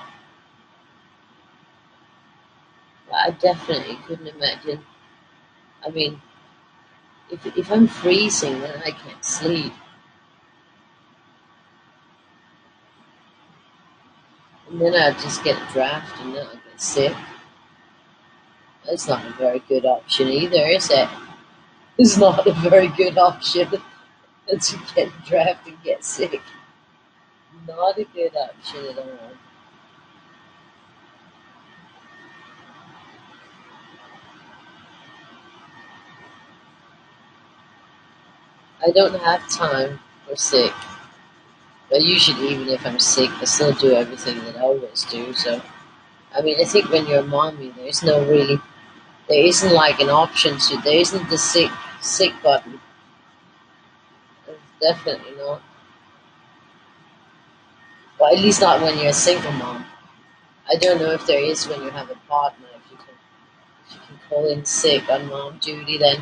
But I definitely couldn't imagine. I mean, if I'm freezing, then I can't sleep. And then I just get a draft and then I get sick. That's not a very good option either, is it? It's not a very good option to get a draft and get sick. Not a good option at all. I don't have time for sick. But usually, even if I'm sick, I still do everything that I always do. So, I mean, I think when you're a mommy, there's no really, there isn't like an option to, there isn't the sick button. There's definitely not. Well, at least not when you're a single mom. I don't know if there is when you have a partner, if you can call in sick on mom duty then.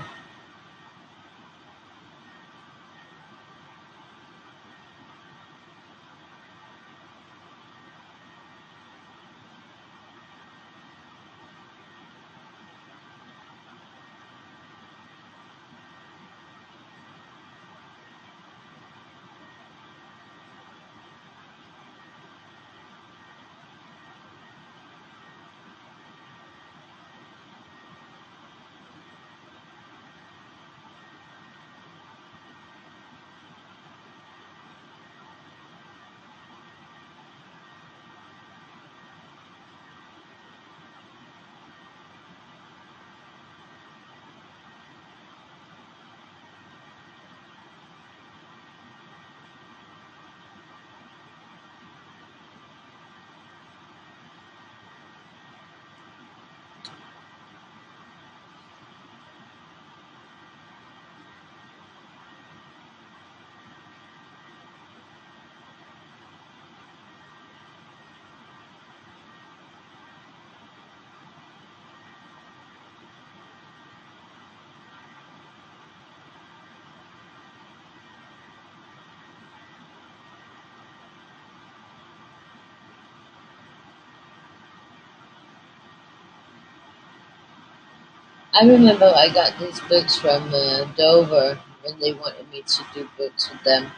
I remember I got these books from Dover when they wanted me to do books with them.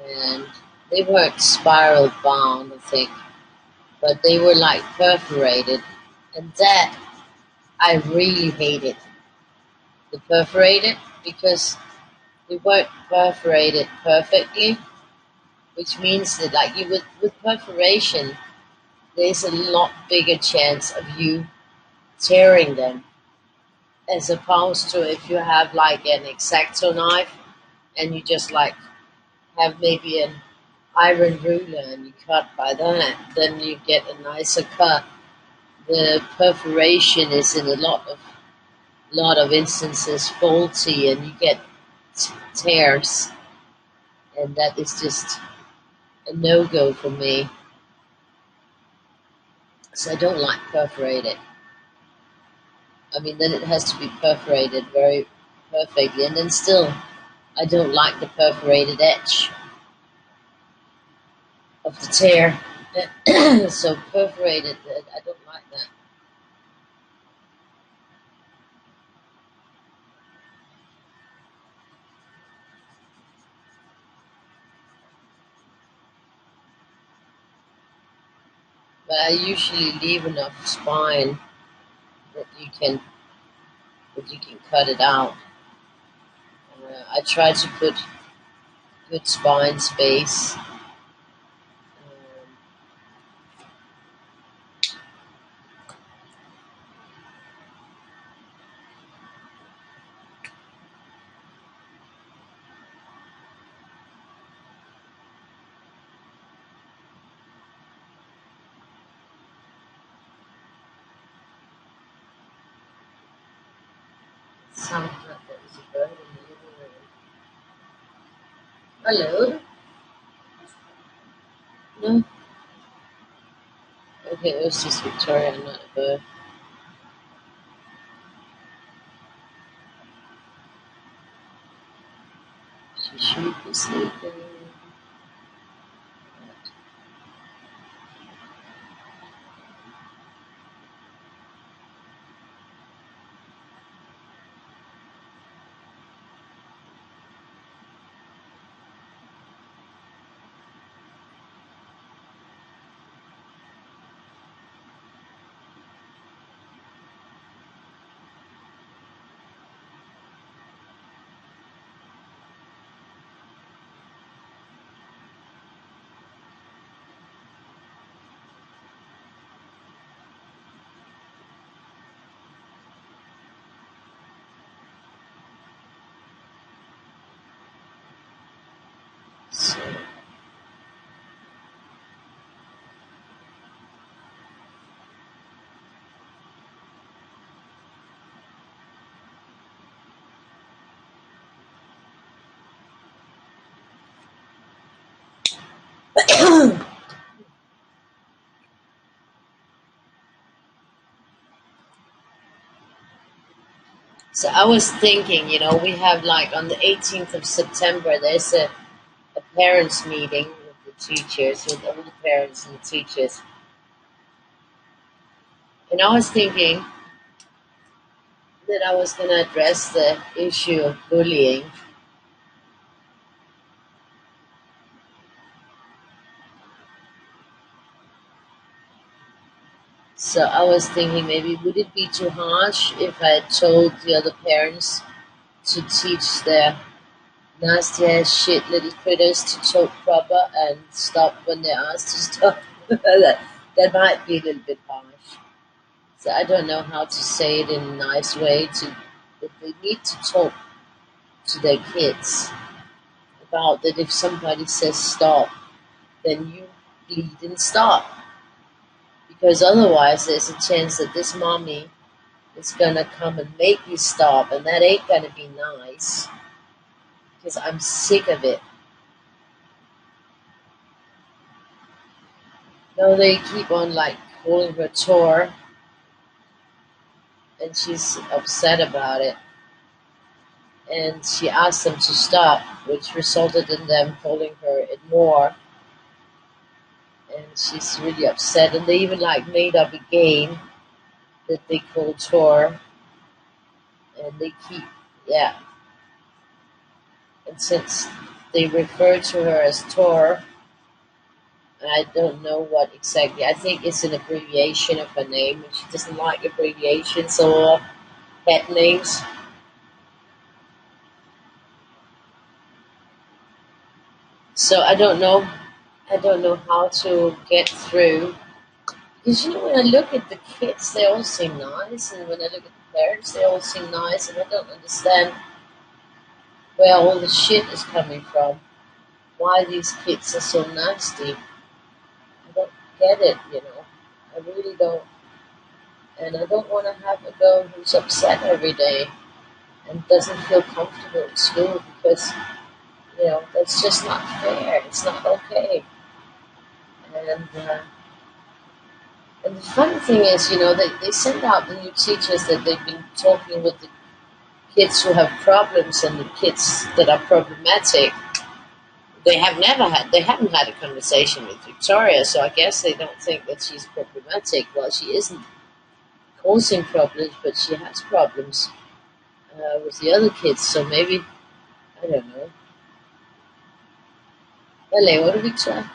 and they weren't spiral bound, I think, but they were like perforated, and that I really hated. The perforated because they weren't perforated perfectly, which means that like you with perforation, there's a lot bigger chance of you tearing them as opposed to if you have like an X-Acto knife and you just like have maybe an iron ruler and you cut by that, then you get a nicer cut. The perforation is in a lot of instances faulty and you get tears, and that is just a no-go for me. So I don't like perforated. I mean, then it has to be perforated very perfectly, and then still, I don't like the perforated edge of the tear. So perforated, I don't like that. But I usually leave enough spine that you can cut it out. I try to put good spine space. Sounds like there is a bird in the living room. Hello? No? Okay, it was just Victoria, not a bird. She should be sleeping. So, so I was thinking, we have like on the 18th of September, there's a parents' meeting with the teachers, with all the parents and the teachers. And I was thinking that I was going to address the issue of bullying. So I was thinking maybe would it be too harsh if I told the other parents to teach their nasty ass shit little critters to talk proper and stop when they're asked to stop? that might be a little bit harsh. So I don't know how to say it in a nice way that they need to talk to their kids about that if somebody says stop, then you bleed and stop. Because otherwise there's a chance that this mommy is gonna come and make me stop, and that ain't gonna be nice. Because I'm sick of it. No, they keep on like calling her Tor, and she's upset about it. And she asked them to stop, which resulted in them calling her it more. And she's really upset. And they even like made up a game that they call Tor, and they keep, yeah. And since they refer to her as Tor. I don't know what exactly. I think it's an abbreviation of her name, and she doesn't like abbreviations or pet names. So I don't know. I don't know how to get through. Because when I look at the kids, they all seem nice, and when I look at the parents, they all seem nice, and I don't understand where all the shit is coming from. Why these kids are so nasty. I don't get it. I really don't. And I don't want to have a girl who's upset every day and doesn't feel comfortable at school because, that's just not fair. It's not okay. And, uh, and the funny thing is, they send out the new teachers that they've been talking with the kids who have problems and the kids that are problematic. They haven't had a conversation with Victoria, so I guess they don't think that she's problematic. Well, she isn't causing problems, but she has problems with the other kids, so maybe, I don't know. Hvad laver du, Victoria?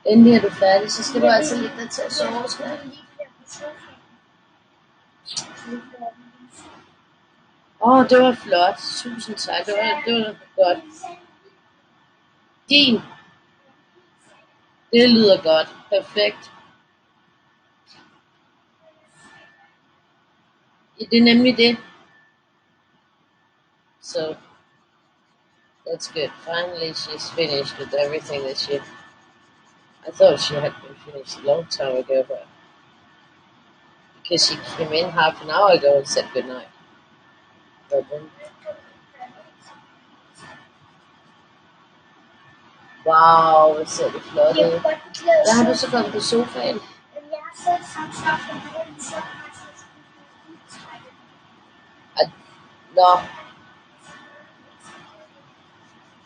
Endelig er du færdig, så skal du altså ligge dig til at sove, skal det var flot. Tusind tak. Det var godt. Din. Det lyder godt. Perfekt. Det er nemlig det. So, that's good. Finally, she's finished with everything that I thought she had been finished a long time ago, but because she came in half an hour ago and said goodnight. But then, wow, hvor ser det flot ud. Hvad har du så kommet på sofaen? Nå,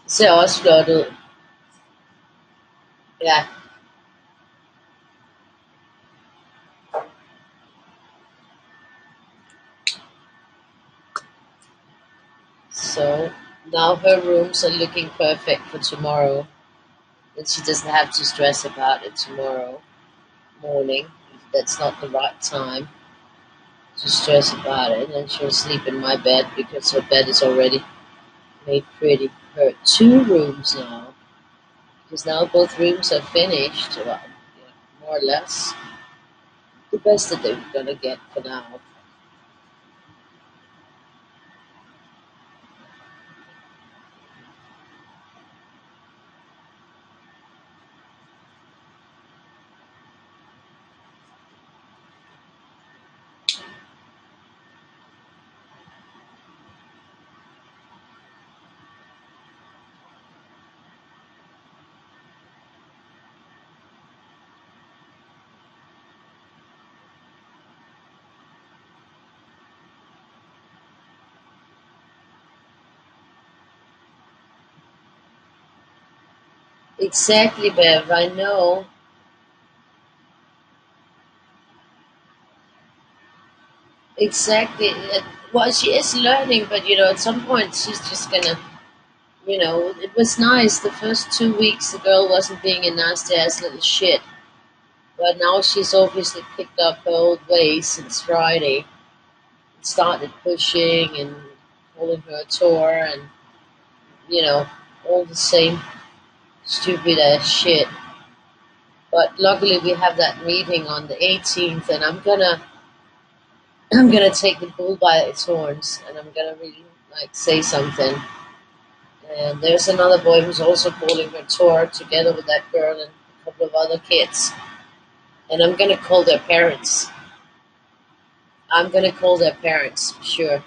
det ser også flot ud. Ja. So now her rooms are looking perfect for tomorrow. And she doesn't have to stress about it tomorrow morning. That's not the right time to stress about it. And she'll sleep in my bed because her bed is already made pretty. Her 2 rooms now. Because now both rooms are finished. Well, more or less. The best that they're gonna get for now. Exactly, Bev, I know. Exactly. Well, she is learning, but at some point she's just gonna, it was nice. The first 2 weeks the girl wasn't being a nasty ass little shit. But now she's obviously picked up her old ways since Friday. Started pushing and calling her a tour and, all the same stupid ass shit. But luckily we have that meeting on the 18th and I'm gonna take the bull by its horns and I'm gonna really say something. And there's another boy who's also calling her tour together with that girl and a couple of other kids. And I'm gonna call their parents. I'm gonna call their parents, sure.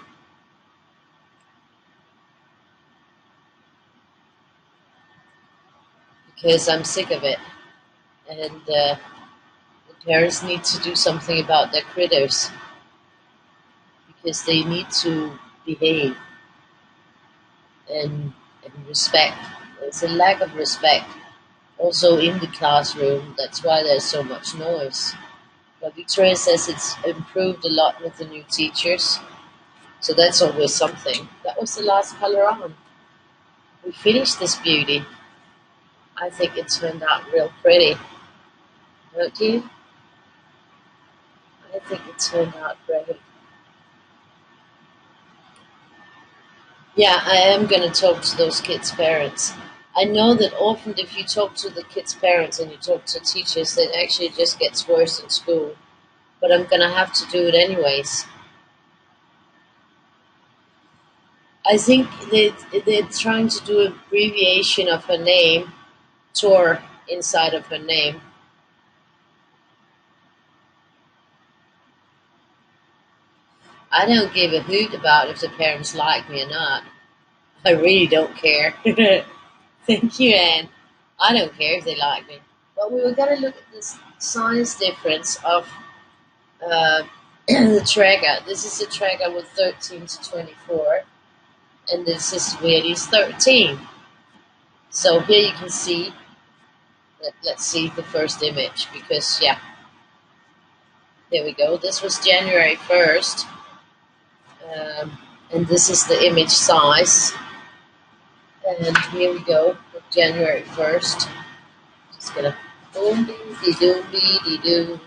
Because I'm sick of it. And the parents need to do something about their critters. Because they need to behave and respect. There's a lack of respect also in the classroom. That's why there's so much noise. But Victoria says it's improved a lot with the new teachers. So that's always something. That was the last color on. we finished this beauty. I think it turned out real pretty, don't you? I think it turned out great. Yeah, I am going to talk to those kids' parents. I know that often if you talk to the kids' parents and you talk to teachers, it actually just gets worse in school. But I'm going to have to do it anyways. I think they're trying to do an abbreviation of her name, Tor, inside of her name. I don't give a hoot about if the parents like me or not. I really don't care. Thank you, Anne. I don't care if they like me. But we were going to look at this size difference of the tracker. This is a tracker with 13 to 24, and this is Weirdie's 13. So here you can see, let's see the first image, because, yeah, there we go. This was January 1st, and this is the image size. And here we go, January 1st. Just gonna boom, dee doo, dee doo.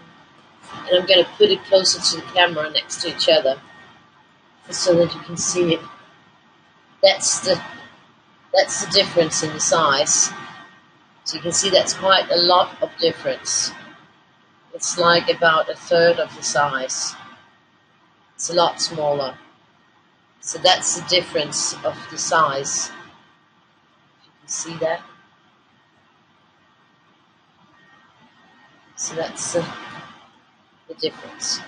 And I'm gonna put it closer to the camera next to each other so that you can see it. That's the difference in the size. So you can see that's quite a lot of difference. It's like about a third of the size. It's a lot smaller. So that's the difference of the size. You can see that. So that's the difference.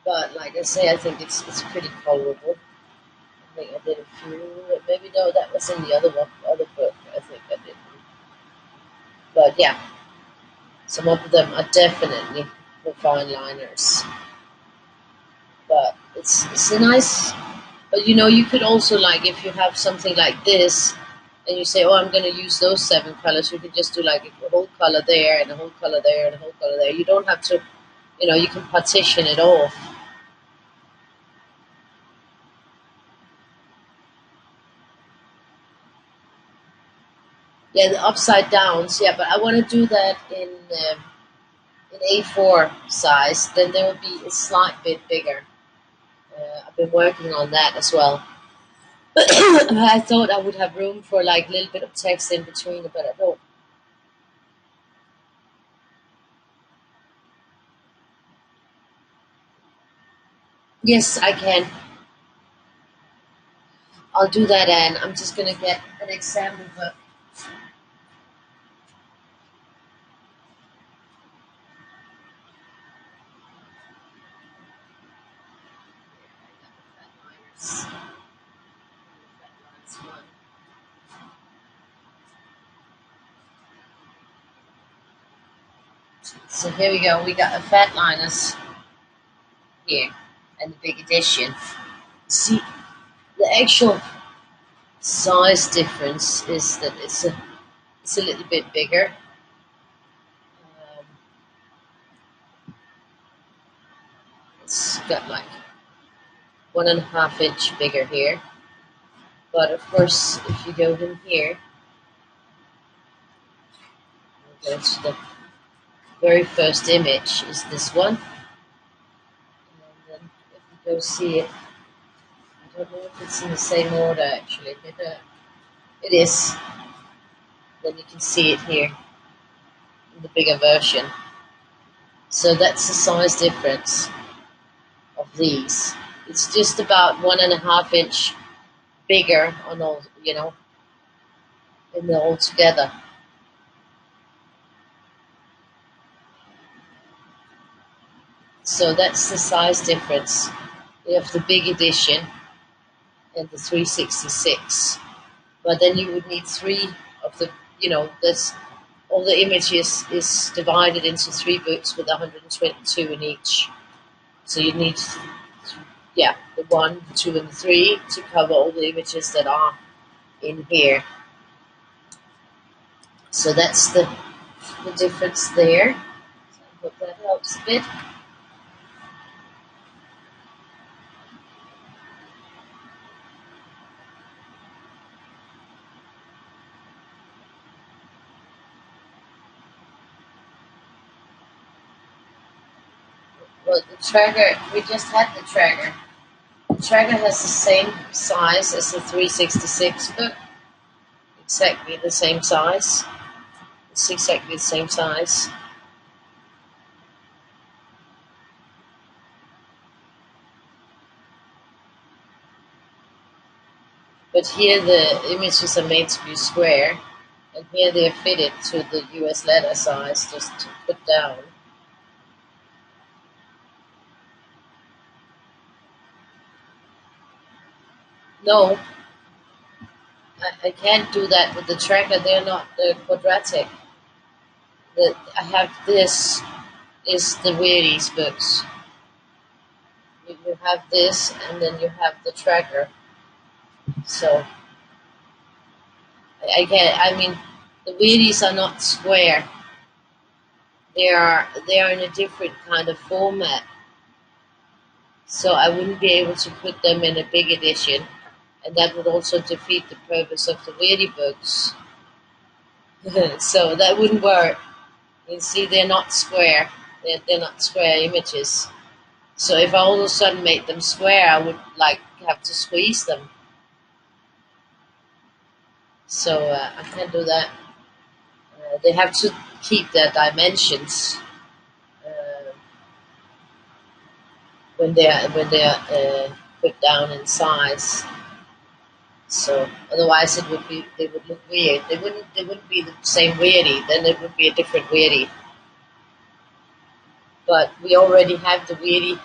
But like I say, I think it's pretty tolerable. I think I did a few. Maybe no, that was in the other book. I think I did. But yeah, some of them are definitely for fine liners. But it's a nice. But you could also, like, if you have something like this, and you say, oh, I'm going to use those 7 colors, you could just do like a whole color there and a whole color there and a whole color there. You don't have to, you can partition it off. Yeah, the upside downs. Yeah, but I want to do that in A4 size. Then there will be a slight bit bigger. I've been working on that as well. I thought I would have room for like a little bit of text in between, but I don't. Yes, I can. I'll do that, and I'm just gonna get an example book. So here we go. We got a fat liners here, and the big edition. See, the actual size difference is that it's a little bit bigger. Um, it's got like 1.5 inch bigger here. But of course, if you go in here, we'll go to the very first image is this one. And then if you go see it, I don't know if it's in the same order actually. It is. Then you can see it here in the bigger version. So that's the size difference of these. It's just about 1.5 inch bigger on all, in the all together. So that's the size difference. We have the big edition and the 366. But then you would need 3 of the, that's all the images is divided into 3 books with 122 in each. So you need, yeah, the 1, the 2, and the 3 to cover all the images that are in here. So that's the difference there. So I hope that helps a bit. Well, the tracker, we just had the tracker. The tracker has the same size as the 366 book, exactly the same size. It's exactly the same size. But here the images are made to be square, and here they're fitted to the US letter size just to put down. No, I can't do that with the tracker. They're not quadratic. I have this is the Weirdie's books. You have this, and then you have the tracker. So I can't. I mean, the Weirdie's are not square. They are in a different kind of format. So I wouldn't be able to put them in a big edition, and that would also defeat the purpose of the Weirdie books. So that wouldn't work. You see, they're not square. They're not square images. So if I all of a sudden made them square, I would like have to squeeze them. So I can't do that. They have to keep their dimensions when they are put down in size. So otherwise, they would look weird. They wouldn't be the same Weirdie. Then it would be a different Weirdie. But we already have the Weirdie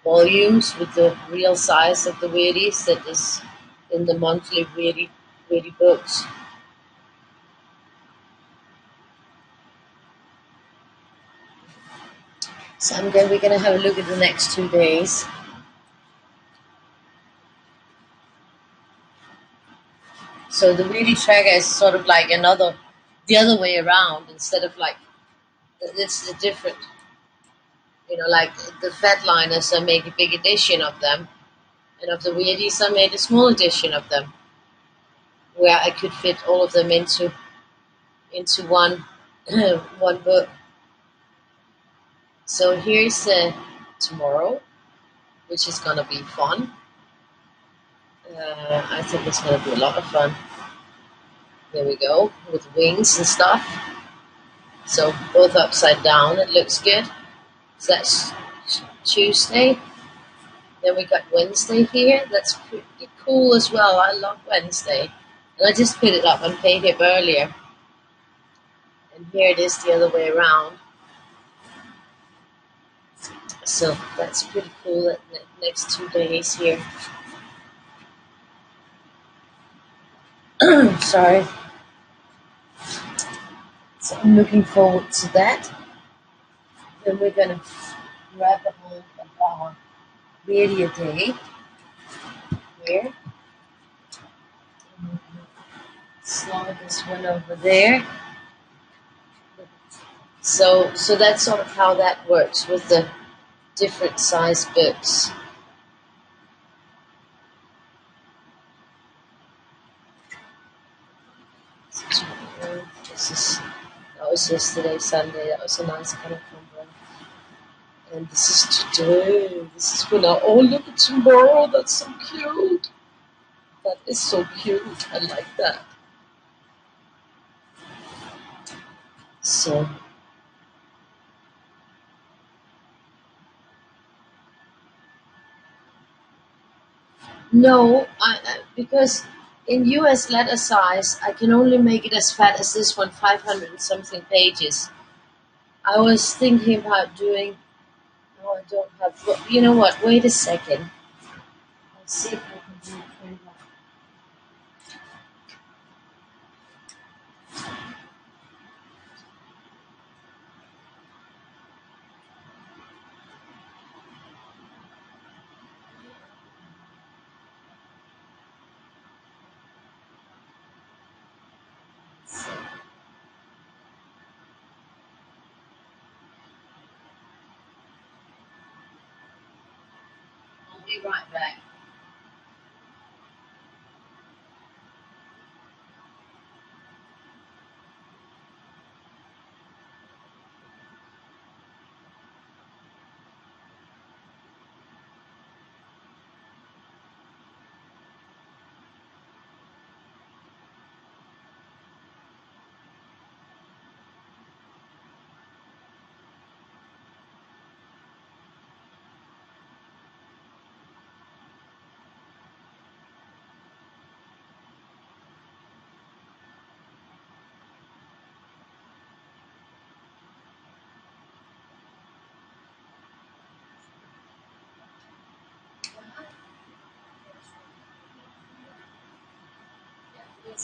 volumes with the real size of the Weirdies that is in the monthly Weirdie books. So we're gonna have a look at the next 2 days. So the Weirdie tracker is sort of like the other way around instead of like it's the different. Like the Fatliners, I make a big edition of them, and of the Weirdies, I made a small edition of them, where I could fit all of them into one one book. So here's tomorrow, which is gonna be fun. I think it's gonna be a lot of fun. Here we go with wings and stuff. So both upside down. It looks good. So that's Tuesday. Then we got Wednesday here. That's pretty cool as well. I love Wednesday. And I just put it up on PayHip earlier. And here it is the other way around. So that's pretty cool. The next 2 days here. Sorry. So I'm looking forward to that. Then we're going to grab a hold of our radio day here. Slide this one over there. So that's sort of how that works with the different size books. That was yesterday, Sunday. That was a nice color combo. And this is today. This is when oh, look at tomorrow. That's so cute. That is so cute. I like that. So no, because in US letter size, I can only make it as fat as this one, 500 and something pages. I was thinking about doing. No, I don't have. Well, you know what? Wait a second. Let's see if I can do it. I'll be right back. To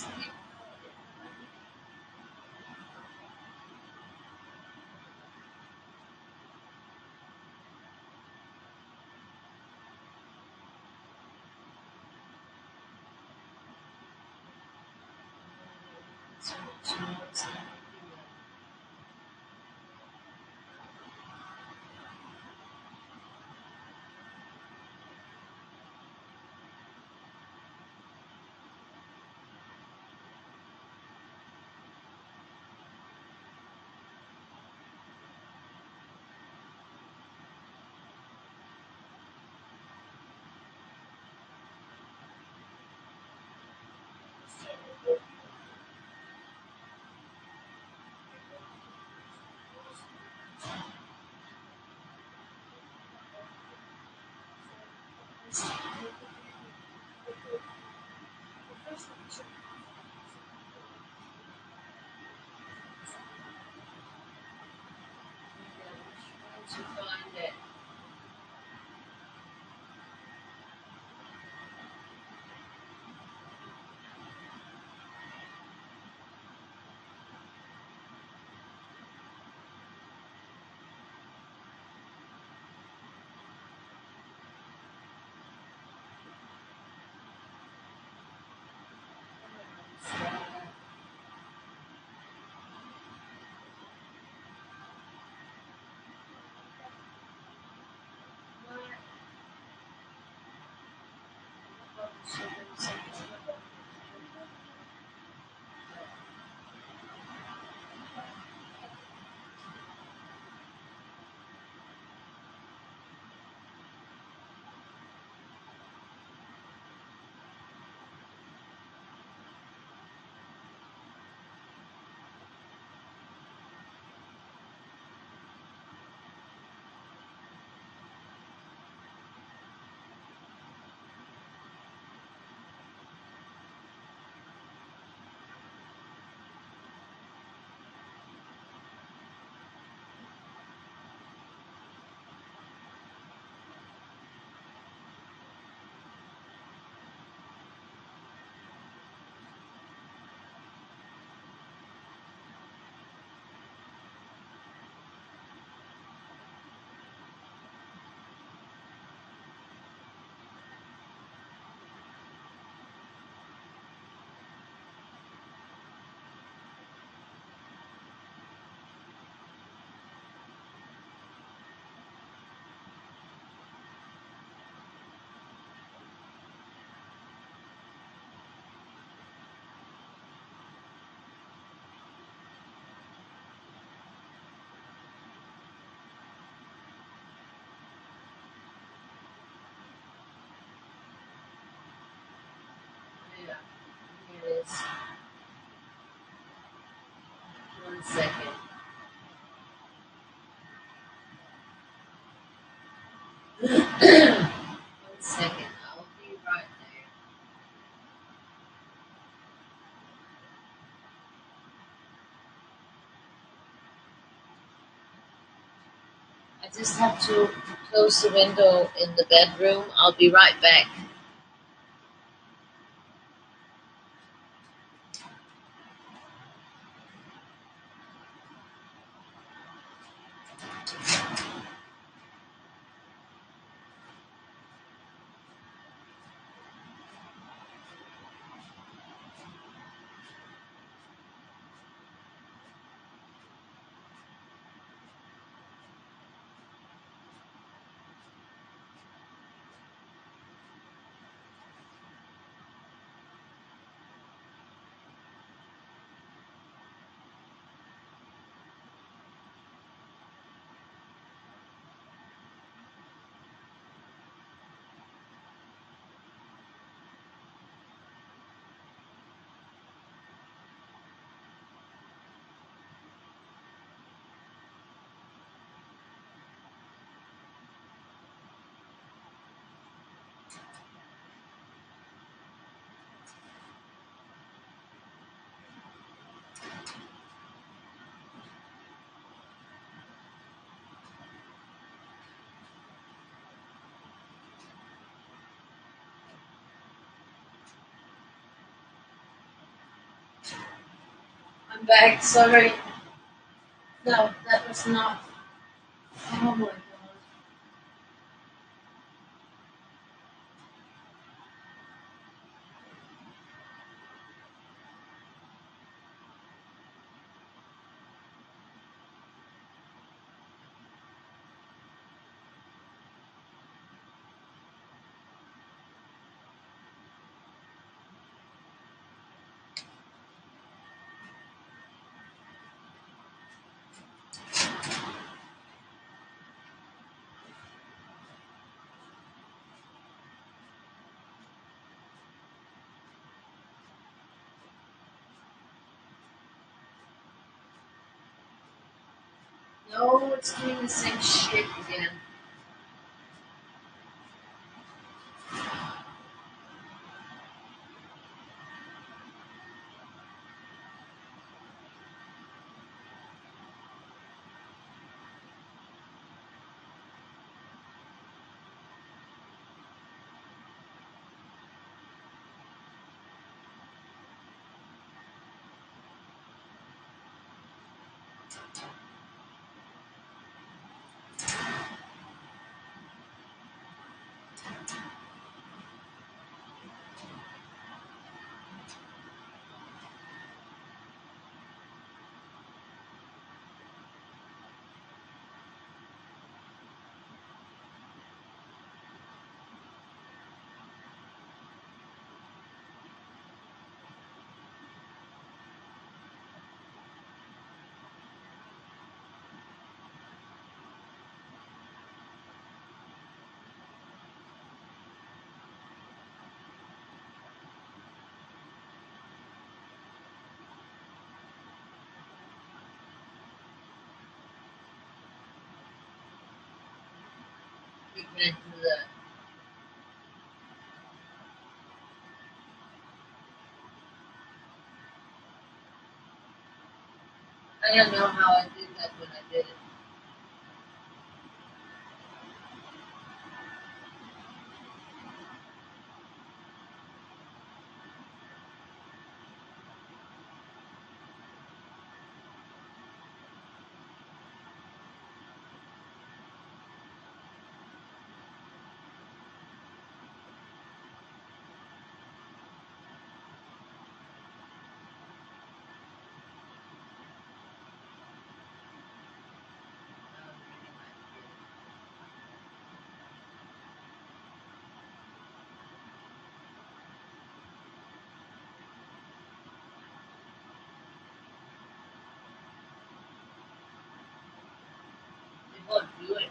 find it. Yeah, here it is. 1 second. 1 second. I'll be right there. I just have to close the window in the bedroom. I'll be right back. I'm back. Sorry. No, that was not. Oh my god. No, it's doing the same shit again. We can't do that. I don't know how I did that when I did it. They won't do it.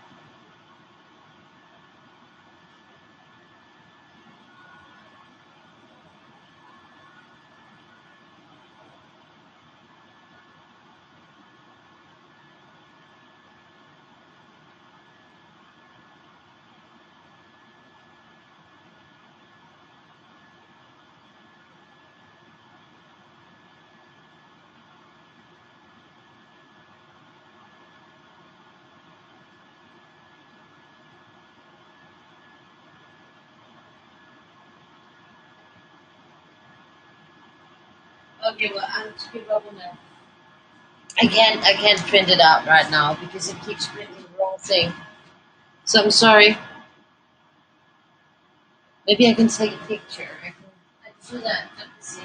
Okay, well, I'll just give up on that. I can't print it out right now because it keeps printing the wrong thing. So I'm sorry. Maybe I can take a picture. I can do that. Let me see.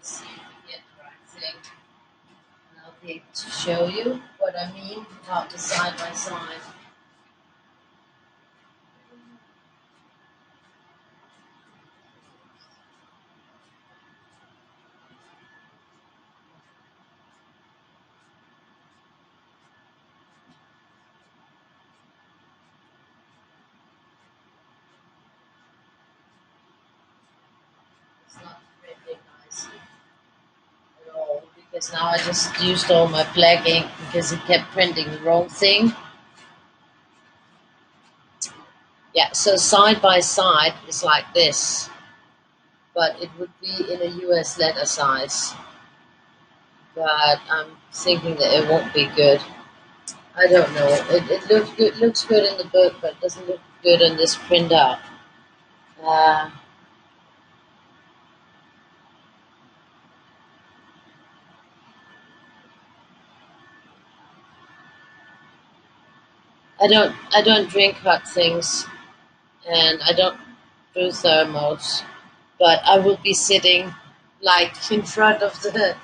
see if we get the right thing. And I'll be able to show you what I mean about the side by side. It's not printing nicely at all because now I just used all my black ink because it kept printing the wrong thing. Yeah, so side by side is like this, but it would be in a US letter size. But I'm thinking that it won't be good. I don't know. Looks good in the book, but it doesn't look good in this printout. Uh, I don't drink hot things, and I don't do thermos. But I will be sitting like in front of the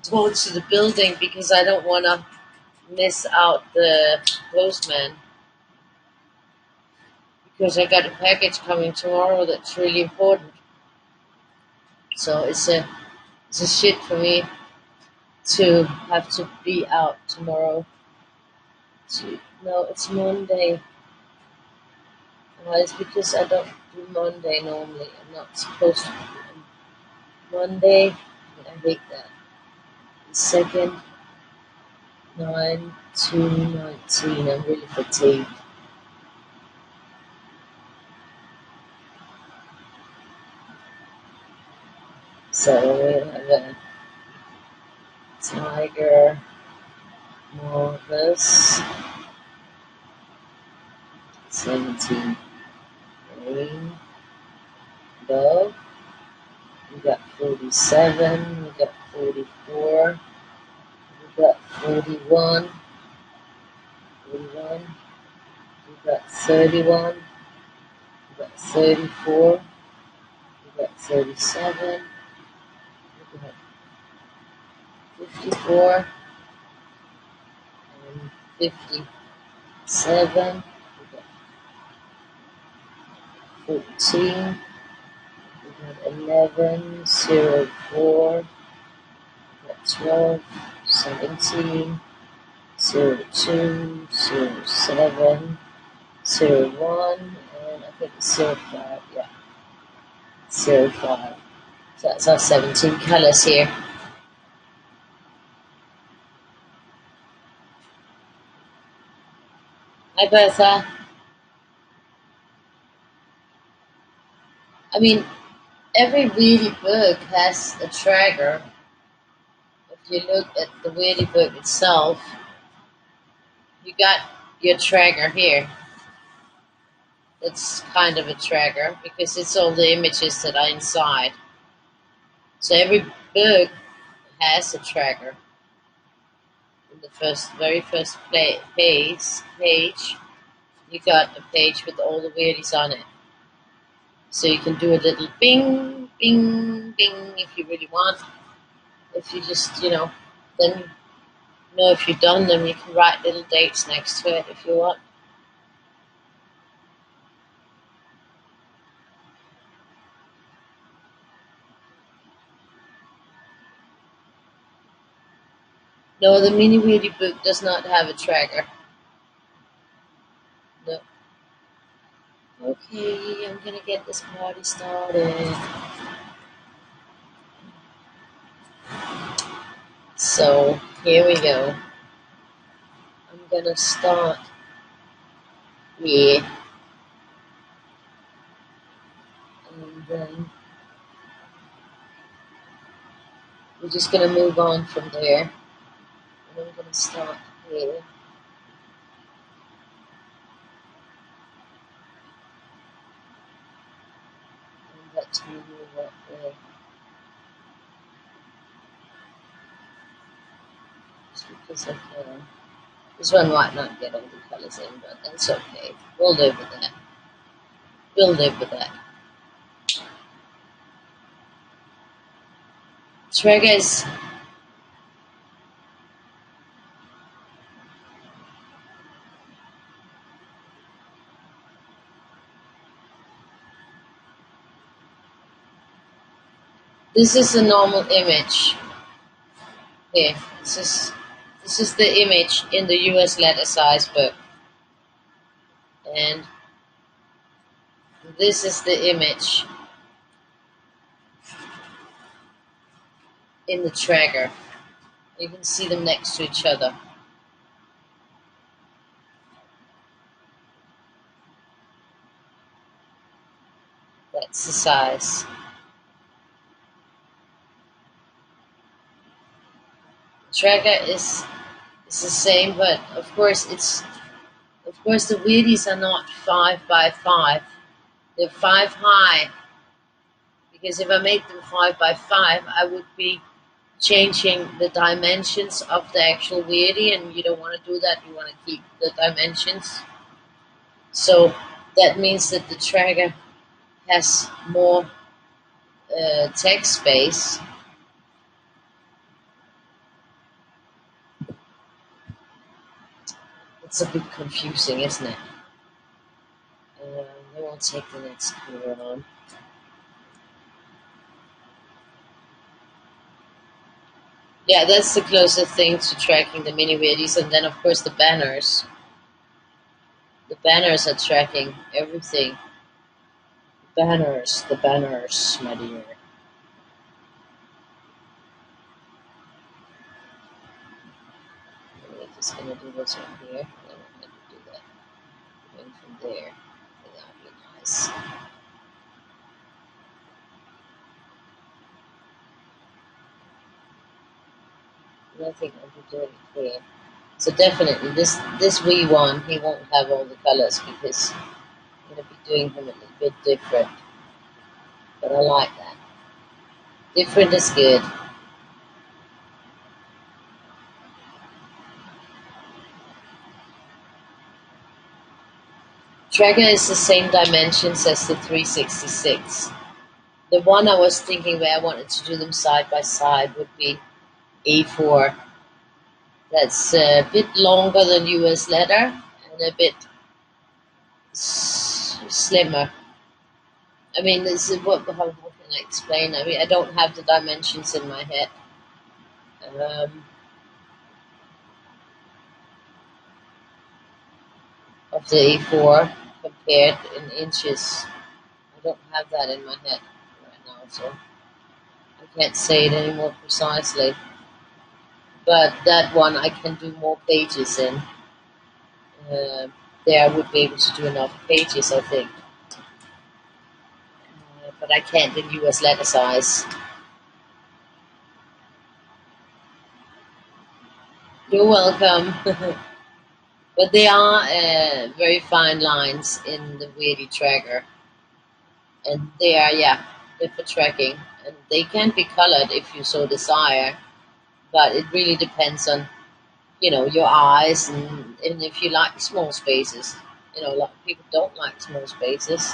door to the building because I don't want to miss out the postman. Because I got a package coming tomorrow that's really important. So it's a shit for me to have to be out tomorrow. No, it's Monday. It's because I don't do Monday normally. I'm not supposed to do Monday. I hate that. The second, 9 to 19. I'm really fatigued. So we have a tiger, marvelous, 17, green, dove. We got 47, we got 44, we got 41, 41, we got 31, we got 34, we got 37, we got 54, and 57, we got 14, we got 11, 04, we got 12, 17, 02, 07, 01, and I think it's 05, yeah, 05. So that's our 17 colours here. Hi Bertha. I mean, every Weirdie book has a tracker. If you look at the Weirdie book itself, you got your tracker here. It's kind of a tracker because it's all the images that are inside. So every book has a tracker. In the very first page, you got a page with all the Weirdies on it. So you can do a little bing, bing, bing if you really want. If you just, then if you've done them, you can write little dates next to it if you want. No, the mini Weirdie book does not have a tracker. No. Okay, I'm gonna get this party started. So, here we go. I'm gonna start here. And then we're just gonna move on from there. And I'm gonna start here. And let's move that way. Just because I can. This one might not get all the colours in, but that's okay. We'll live with that. We'll live with that. Tracker is this is a normal image here. This is the image in the US letter size book, and this is the image in the tracker. You can see them next to each other. That's the size. Tracker is the same, but of course the Weirdie's are not 5 by 5. They're 5 high, because if I make them 5 by 5, I would be changing the dimensions of the actual Weirdie, and you don't want to do that. You want to keep the dimensions. So that means that the tracker has more text space. It's a bit confusing, isn't it? I won't take the next color on. Yeah, that's the closest thing to tracking the mini Weirdies, and then of course the banners. The banners are tracking everything. The banners, my dear. We're just gonna do this one here. Then we're gonna do that. Going from there. That would be nice. Nothing I'll be doing here. So definitely this wee one, he won't have all the colors because I'm gonna be doing him a little bit different. But I like that. Different is good. Tracker is the same dimensions as the 366. The one I was thinking where I wanted to do them side by side would be A4. That's a bit longer than US letter and a bit slimmer. I mean, how can I explain? I mean, I don't have the dimensions in my head. Of the A4 compared in inches. I don't have that in my head right now, so I can't say it any more precisely. But that one I can do more pages in. There I would be able to do enough pages, I think. But I can't in US letter size. You're welcome. But they are very fine lines in the Weirdie tracker. And they are, yeah, they're for tracking. And they can be colored if you so desire. But it really depends on, your eyes and if you like small spaces. A lot of people don't like small spaces.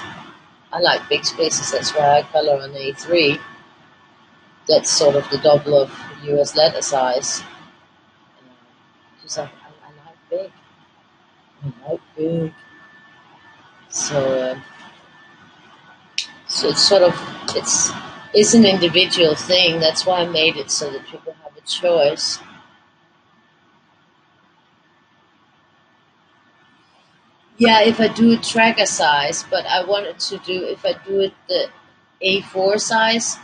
I like big spaces, that's why I color on A3. That's sort of the double of US letter size. Because I like big. I like big. So it's sort of, it's an individual thing. That's why I made it so that people have a choice. Yeah, if I do a tracker size, but I wanted to do, if I do it the A4 size,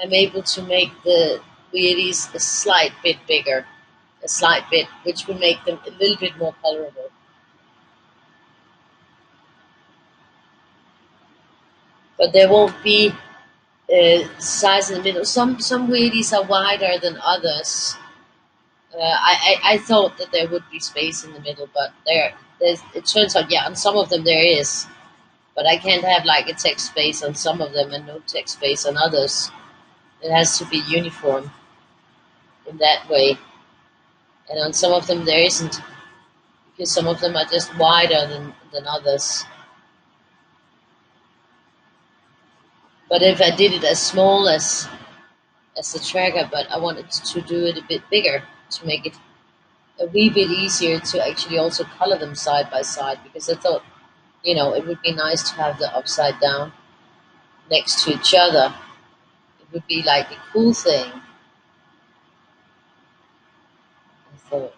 I'm able to make the Weirdie's a slight bit bigger, a slight bit, which will make them a little bit more colorable. But there won't be size in the middle. Some Weirdie's are wider than others. I thought that there would be space in the middle, but it turns out, yeah, on some of them there is. But I can't have like a text space on some of them and no text space on others. It has to be uniform in that way. And on some of them there isn't, because some of them are just wider than others. But if I did it as small as as a tracker, but I wanted to do it a bit bigger to make it a wee bit easier to actually also color them side by side, because I thought, it would be nice to have the upside down next to each other. It would be like a cool thing. I thought,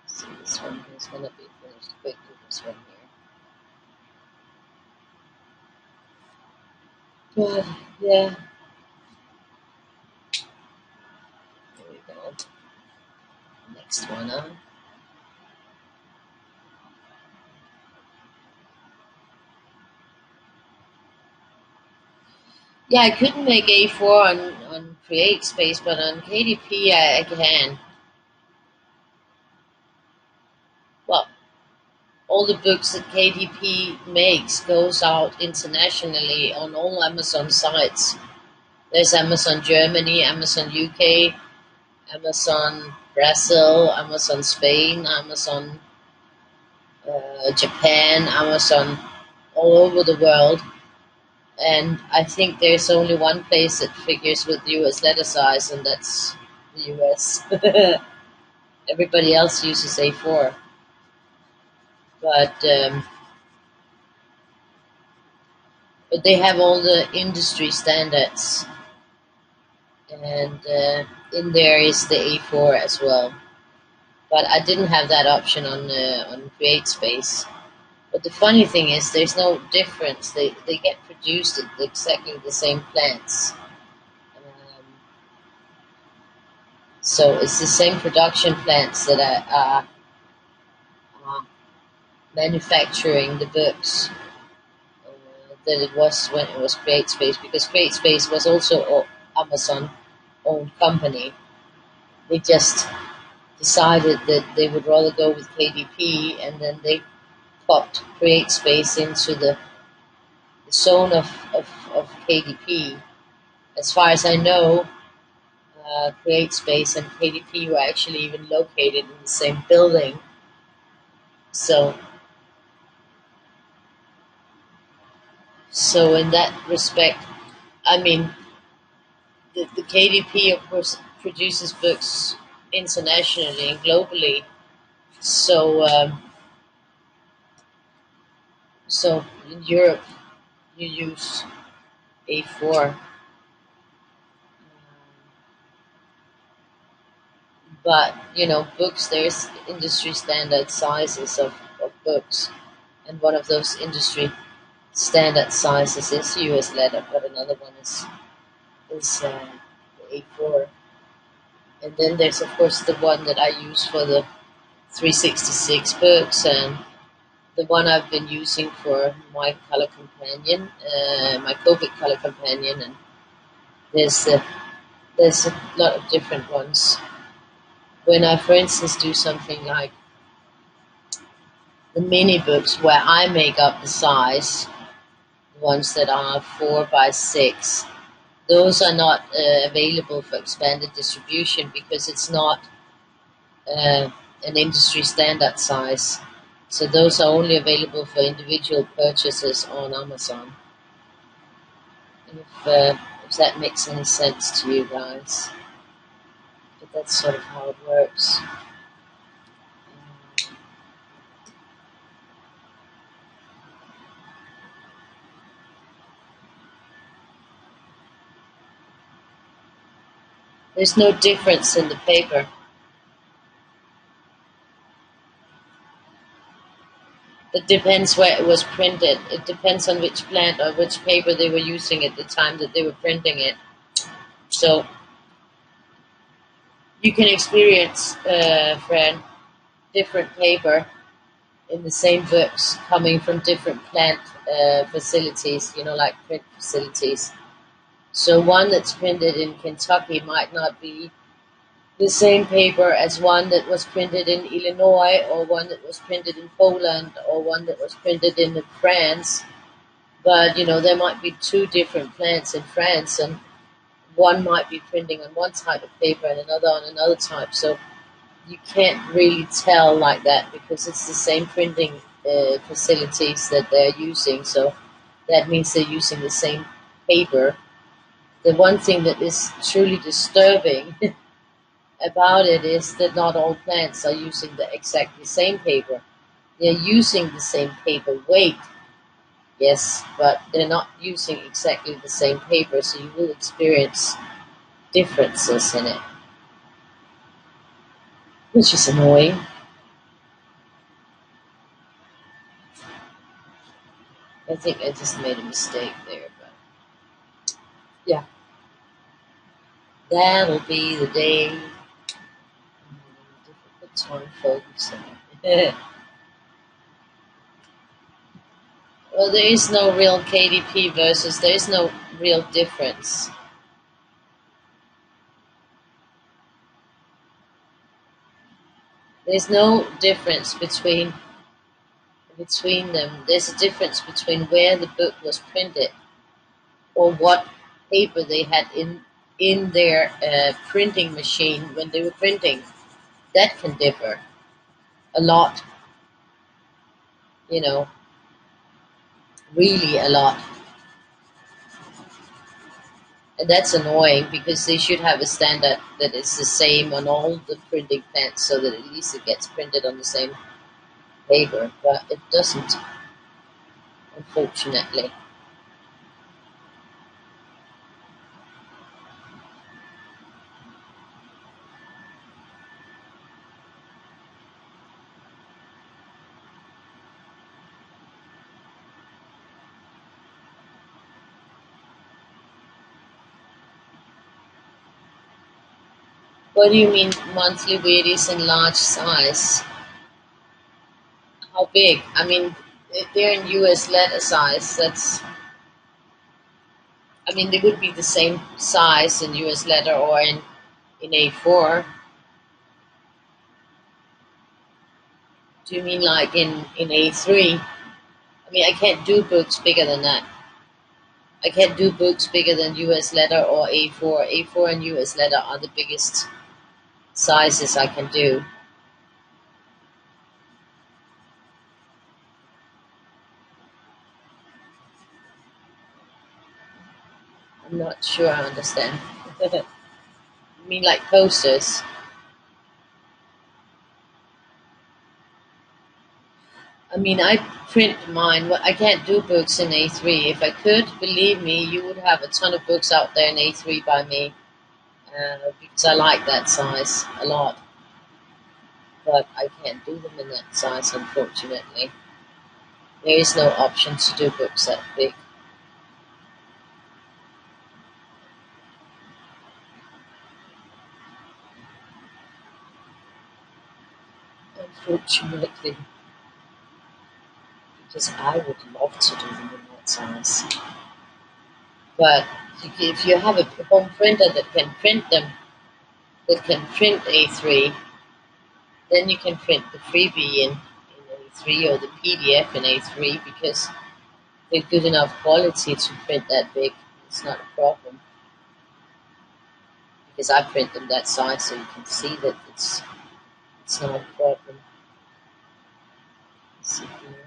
see, this one is gonna be finished quickly. This one here. Yeah, there we go. Next one, huh? Yeah, I couldn't make A4 on Create Space, but on KDP I can. Well, all the books that KDP makes goes out internationally on all Amazon sites. There's Amazon Germany, Amazon UK, Amazon Brazil, Amazon Spain, Amazon Japan, Amazon all over the world. And I think there's only one place that figures with US letter size, and that's the US. Everybody else uses A4. But but they have all the industry standards, and in there is the A4 as well. But I didn't have that option on CreateSpace. But the funny thing is, there's no difference. They get produced at exactly the same plants. So it's the same production plants that are manufacturing the books that it was when it was CreateSpace, because CreateSpace was also Amazon owned company. They just decided that they would rather go with KDP, and then they popped CreateSpace into the zone of KDP. As far as I know, CreateSpace and KDP were actually even located in the same building. So, so in that respect, I mean, the KDP, of course, produces books internationally and globally. So, so in Europe, you use A4. But books, there's industry standard sizes of books, and one of those industry standard sizes is US letter, but another one is the A4. And then there's of course the one that I use for the 366 books, and the one I've been using for my color companion, my COVID color companion, and there's a, there's a lot of different ones. When I, for instance, do something like the mini books where I make up the size, the ones that are 4 by 6, those are not available for expanded distribution because it's not uh, an industry standard size. So those are only available for individual purchases on Amazon. If that makes any sense to you guys, but that's sort of how it works. There's no difference in the paper. It depends where it was printed. It depends on which plant or which paper they were using at the time that they were printing it. So you can experience, Fran, different paper in the same books coming from different plant facilities, like print facilities. So one that's printed in Kentucky might not be the same paper as one that was printed in Illinois, or one that was printed in Poland, or one that was printed in France. But there might be two different plants in France, and one might be printing on one type of paper and another on another type. So you can't really tell like that because it's the same printing facilities that they're using. So that means they're using the same paper. The one thing that is truly disturbing about it is that not all plants are using the exactly same paper. They're using the same paper weight, yes, but they're not using exactly the same paper, so you will experience differences in it, which is annoying. I think I just made a mistake there, but yeah, that'll be the day. Difficult time focusing. Well, there is no real KDP versus, there is no real difference. There's no difference between them. There's a difference between where the book was printed or what paper they had in their printing machine when they were printing. That can differ a lot, you know, really a lot. And that's annoying because they should have a standard that is the same on all the printing plants so that at least it gets printed on the same paper, but it doesn't, unfortunately. What do you mean monthly Weirdie's in large size? How big? I mean, if they're in US letter size. I mean, they would be the same size in US letter or in A4. Do you mean like in A3? I mean, I can't do books bigger than that. I can't do books bigger than US letter or A4. A4 and US letter are the biggest sizes I can do. I'm not sure I understand. You mean like posters? I mean, I print mine. I can't do books in A3. If I could, believe me, you would have a ton of books out there in A3 by me because I like that size a lot. But I can't do them in that size, unfortunately. There is no option to do books that big, unfortunately, because I would love to do them in that size. But if you have a home printer that can print them, that can print A3, then you can print the freebie in A3 or the PDF in A3 because they're good enough quality to print that big. It's not a problem because I print them that size so you can see that it's not a problem. Let's see here.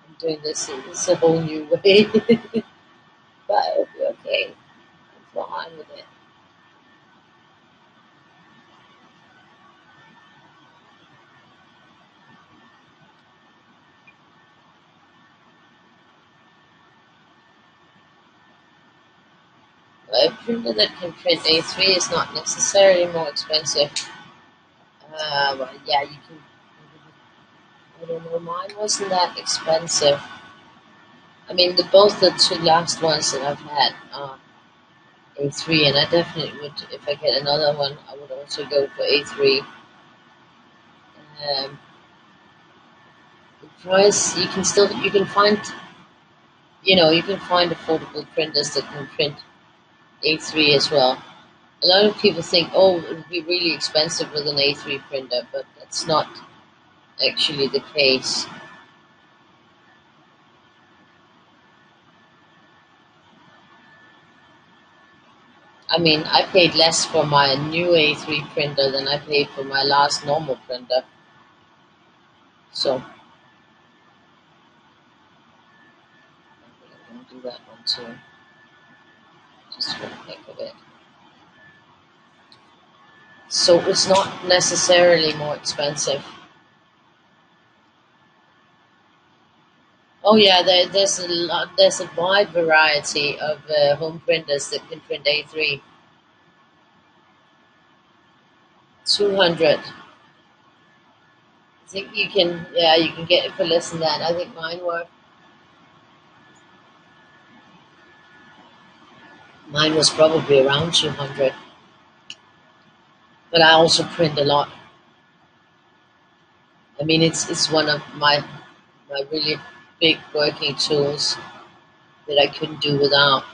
I'm doing this a whole new way, but it'll be okay. I'm fine with it. A printer that can print A3 is not necessarily more expensive. Well, yeah, you can. I don't know. Mine wasn't that expensive. I mean, both the two last ones that I've had are A3, and I definitely would, if I get another one, I would also go for A3. Um, the price you can find, you can find affordable printers that can print A3 as well. A lot of people think, oh, it would be really expensive with an A3 printer, but that's not actually the case. I mean, I paid less for my new A3 printer than I paid for my last normal printer. So I'm going to do that one too, just for the heck of it. So it's not necessarily more expensive. Oh yeah, there's a wide variety of home printers that can print A3. 200. I think you can, yeah, you can get it for less than that. I think mine was probably around 200. But I also print a lot. I mean, it's one of my really big working tools that I couldn't do without.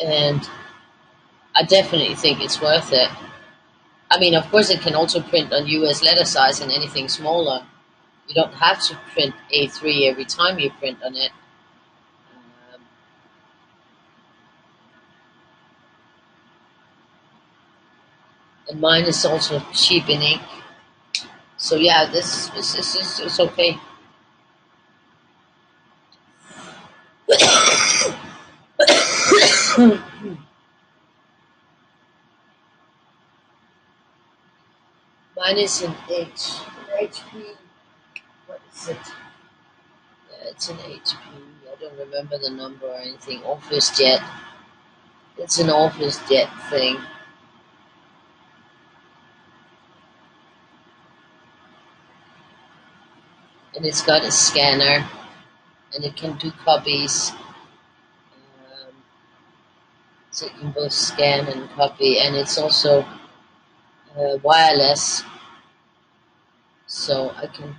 And I definitely think it's worth it. I mean, of course, it can also print on US letter size and anything smaller. You don't have to print A3 every time you print on it. Um, and mine is also cheap in ink. So yeah, this is okay. Mine is an HP. What is it? Yeah, it's an HP. I don't remember the number or anything. Office Jet. It's an Office Jet thing. And it's got a scanner and it can do copies. So you can both scan and copy, and it's also wireless. So I can,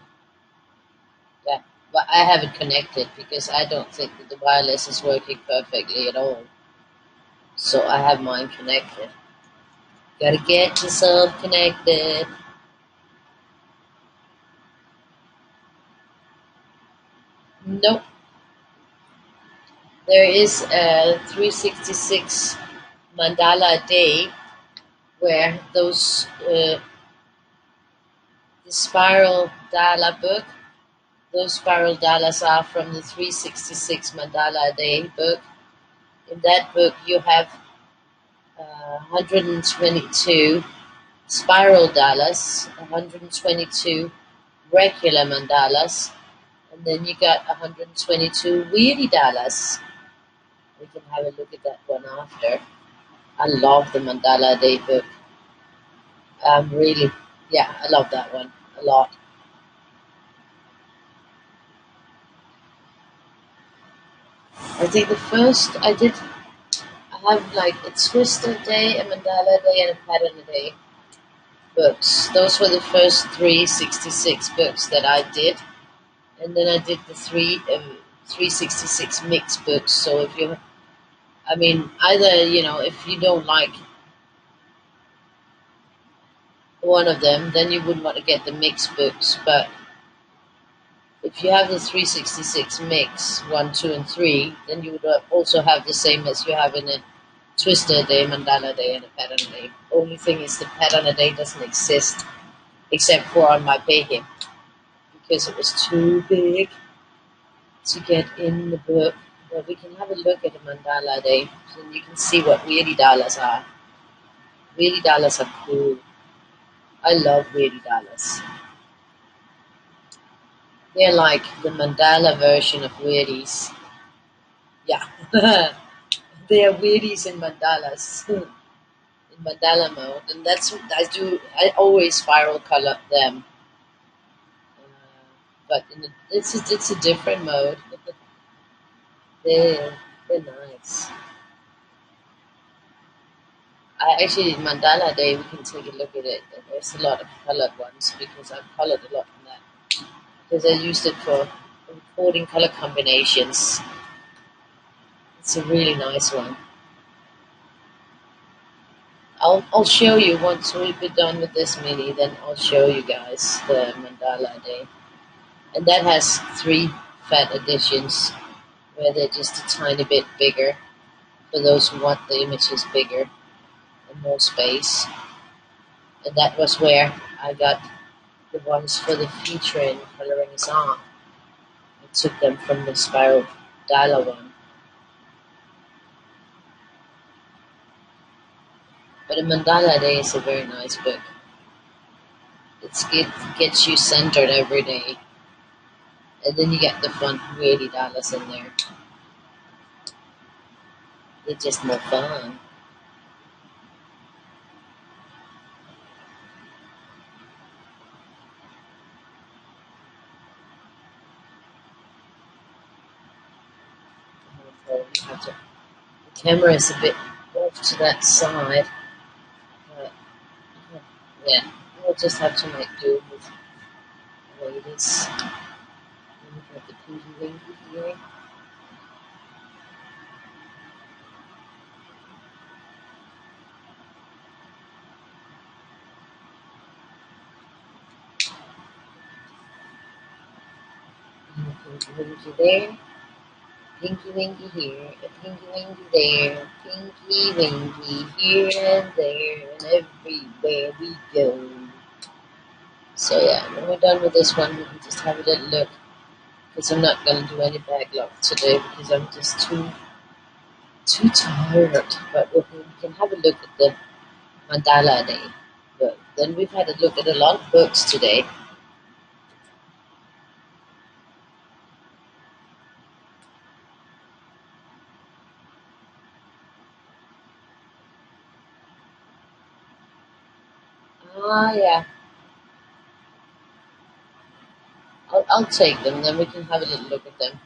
yeah, but I have it connected because I don't think that the wireless is working perfectly at all. So I have mine connected. Gotta get yourself connected. Nope. There is a 366 mandala a day where the spiral dala book, those spiral dalas are from the 366 mandala a day book. In that book, you have 122 spiral dalas, 122 regular mandalas, and then you got 122 Weirdie dalas. We can have a look at that one after. I love the Mandala Day book. Really, yeah, I love that one a lot. I think the first I did, I have like a twist a day, a mandala day, and a pattern a day books. Those were the first 366 books that I did, and then I did the 366 mix books. So if you, I mean, either if you don't like one of them, then you wouldn't want to get the mix books. But if you have the 366 mix, 1, 2, and 3, then you would also have the same as you have in a twister a day, mandala day, and a pattern a day. Only thing is the pattern a day doesn't exist except for on my page because it was too big to get in the book. But we can have a look at a mandala day so you can see what Weirdie dollars are. Weirdie dollars are cool. I love Weirdie dollars. They're like the mandala version of Weirdies. Yeah. They are Weirdies in mandalas, in mandala mode, and that's what I do. I always spiral color them, but it's a different mode. They're they're nice. I actually mandala day we can take a look at it. There's a lot of colored ones because I've colored a lot in that because I used it for recording color combinations. It's a really nice one. I'll show you once we've been done with this mini. Then I'll show you guys the mandala day, and that has 3 fat additions where they're just a tiny bit bigger for those who want the images bigger and more space. And that was where I got the ones for the feature in coloring is on. I took them from the spiral dialer one. But a mandala day is a very nice book. It gets you centered every day. And then you get the fun Weirdie dollars in there. It's just more fun. The camera is a bit off to that side. But yeah, we'll just have to make do with the way it is. We've got the pinky winky here. And the pinky winky there. Pinky winky here, a pinky winky there, pinky winky here and there, and everywhere we go. So yeah, when we're done with this one, we can just have a little look. Because I'm not going to do any backlog today because I'm just too tired. But we can have a look at the mandala day. But then we've had a look at a lot of books today. Ah, yeah. I'll take them, then we can have a little look at them.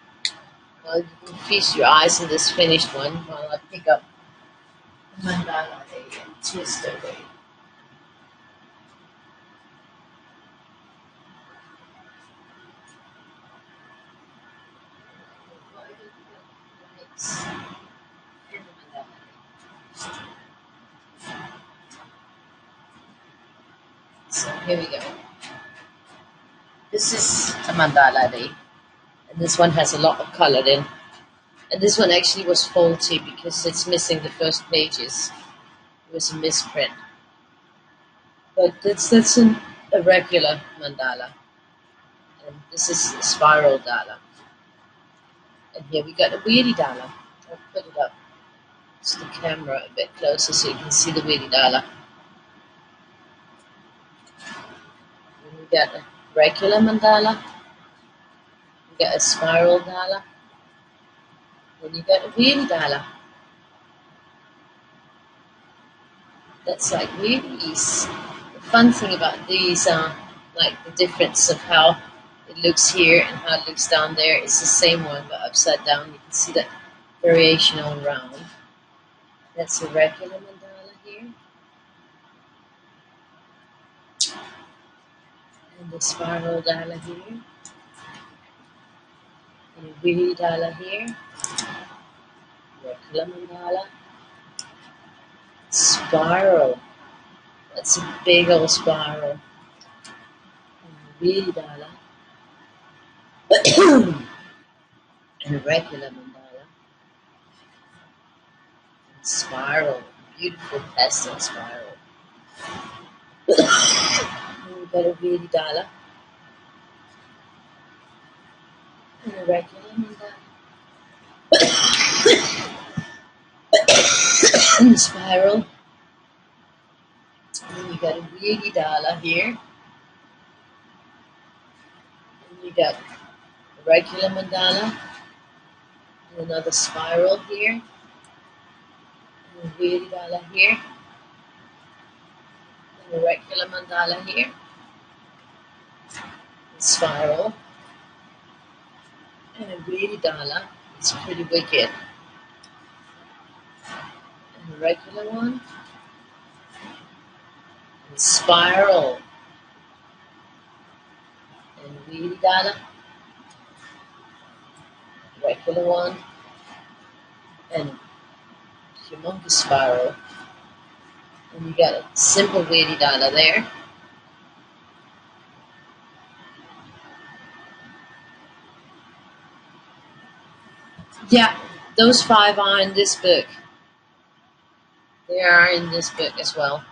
Well, you can feast your eyes on this finished one while I pick up mandala day and twister day. So here we go. This is a mandala day, and this one has a lot of color in. And this one actually was faulty because it's missing the first pages. It was a misprint. But that's a regular mandala. And this is a spiral dala. And here we got a Weirdie dala. I'll put it up to the camera a bit closer so you can see the Weirdie dala. And we got a regular mandala. We got a spiral dala. Then you got a Weirdie dala. That's like Weirdies. The fun thing about these are like the difference of how it looks here and how it looks down there. It's the same one but upside down. You can see that variation all around. That's a regular mandala here. And the spiral dala here. And a Weirdie dala here. Regular mandala. Spiral. That's a big old spiral. And a Weirdie dala. And a regular mandala. And spiral. Beautiful pastel spiral. And we got a Weirdie dala. And a regular mandala. And the spiral. And then you got a Weirdie dala here. And you got a regular mandala. And another spiral here. And a Weirdie dala here. And a regular mandala here. And spiral. And a Weirdie dala. It's pretty wicked. And a regular one. And spiral. And a Weirdie dala. Regular one. And humongous spiral. And you got a simple Weirdie dollar there. Yeah, those 5 are in this book. They are in this book as well.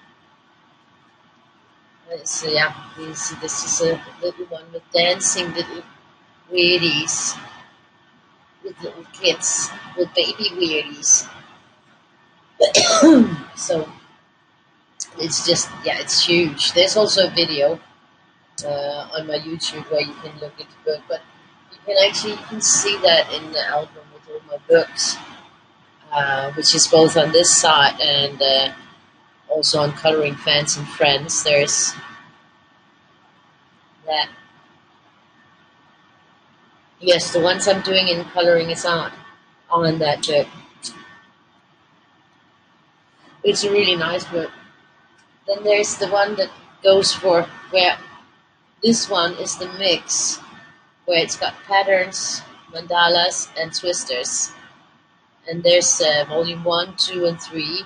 So yeah, this is a little one with dancing little weirdies, with little kids, with baby weirdies. So it's just, yeah, it's huge. There's also a video on my YouTube where you can look at the book, but you can see that in the album with all my books, which is both on this side and also on Coloring Fans and Friends. There's that. Yes, the ones I'm doing in Coloring is on that book. It's a really nice book. Then there's the one that goes for where this one is the mix, where it's got patterns, mandalas, and twisters. And there's volume 1, 2, and 3.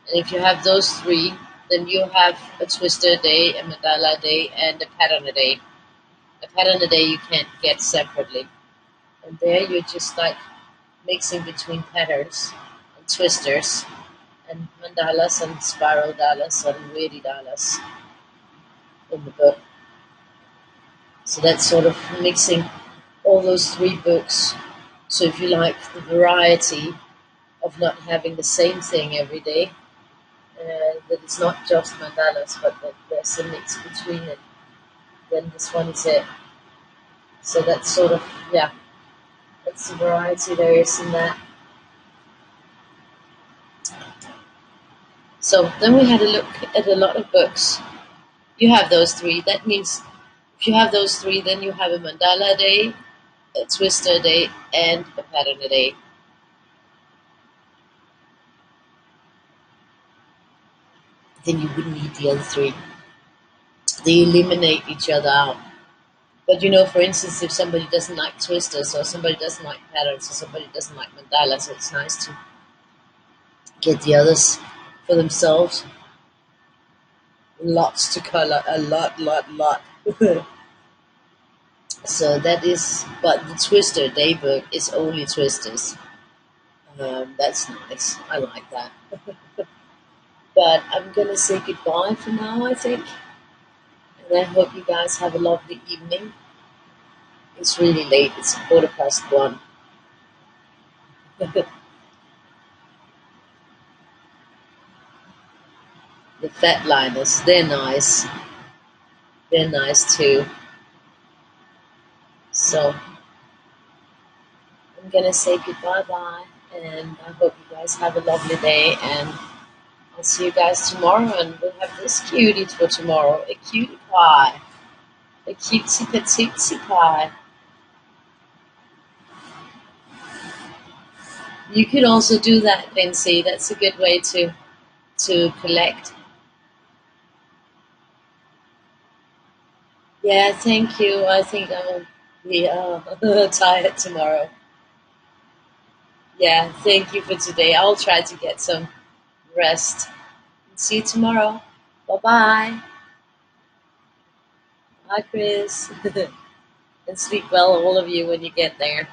And if you have those 3, then you have a twister a day, a mandala a day, and a pattern a day. A pattern a day you can't get separately. And there you're just like mixing between patterns and twisters and mandalas and spiral dalas and Weirdie dalas in the book. So that's sort of mixing all those 3 books. So if you like the variety of not having the same thing every day, that it's not just mandalas, but that there's a mix between it, then this one is it. So that's sort of, yeah, that's the variety there is in that. So then we had a look at a lot of books. You have those 3. That means if you have those 3, then you have a mandala a day, a twister a day, and a pattern a day. Then you wouldn't need the other 3. They eliminate each other out. But for instance, if somebody doesn't like twisters, or somebody doesn't like patterns, or somebody doesn't like mandalas, it's nice to get the others for themselves. Lots to color, a lot. So that is, but the twister daybook is only twisters. That's nice. I like that. But I'm gonna say goodbye for now, I think. And I hope you guys have a lovely evening. It's really late. It's 1:15. The fat liners, they're nice. They're nice too. So I'm gonna say goodbye, and I hope you guys have a lovely day, and I'll see you guys tomorrow, and we'll have this cutie for tomorrow, a cutie pie, a cutesy patootsy pie. You could also do that, Lindsay. That's a good way to collect. Yeah, thank you. I think I will be tired tomorrow. Yeah, thank you for today. I'll try to get some rest. See you tomorrow. Bye-bye. Bye, Chris. And sleep well, all of you, when you get there.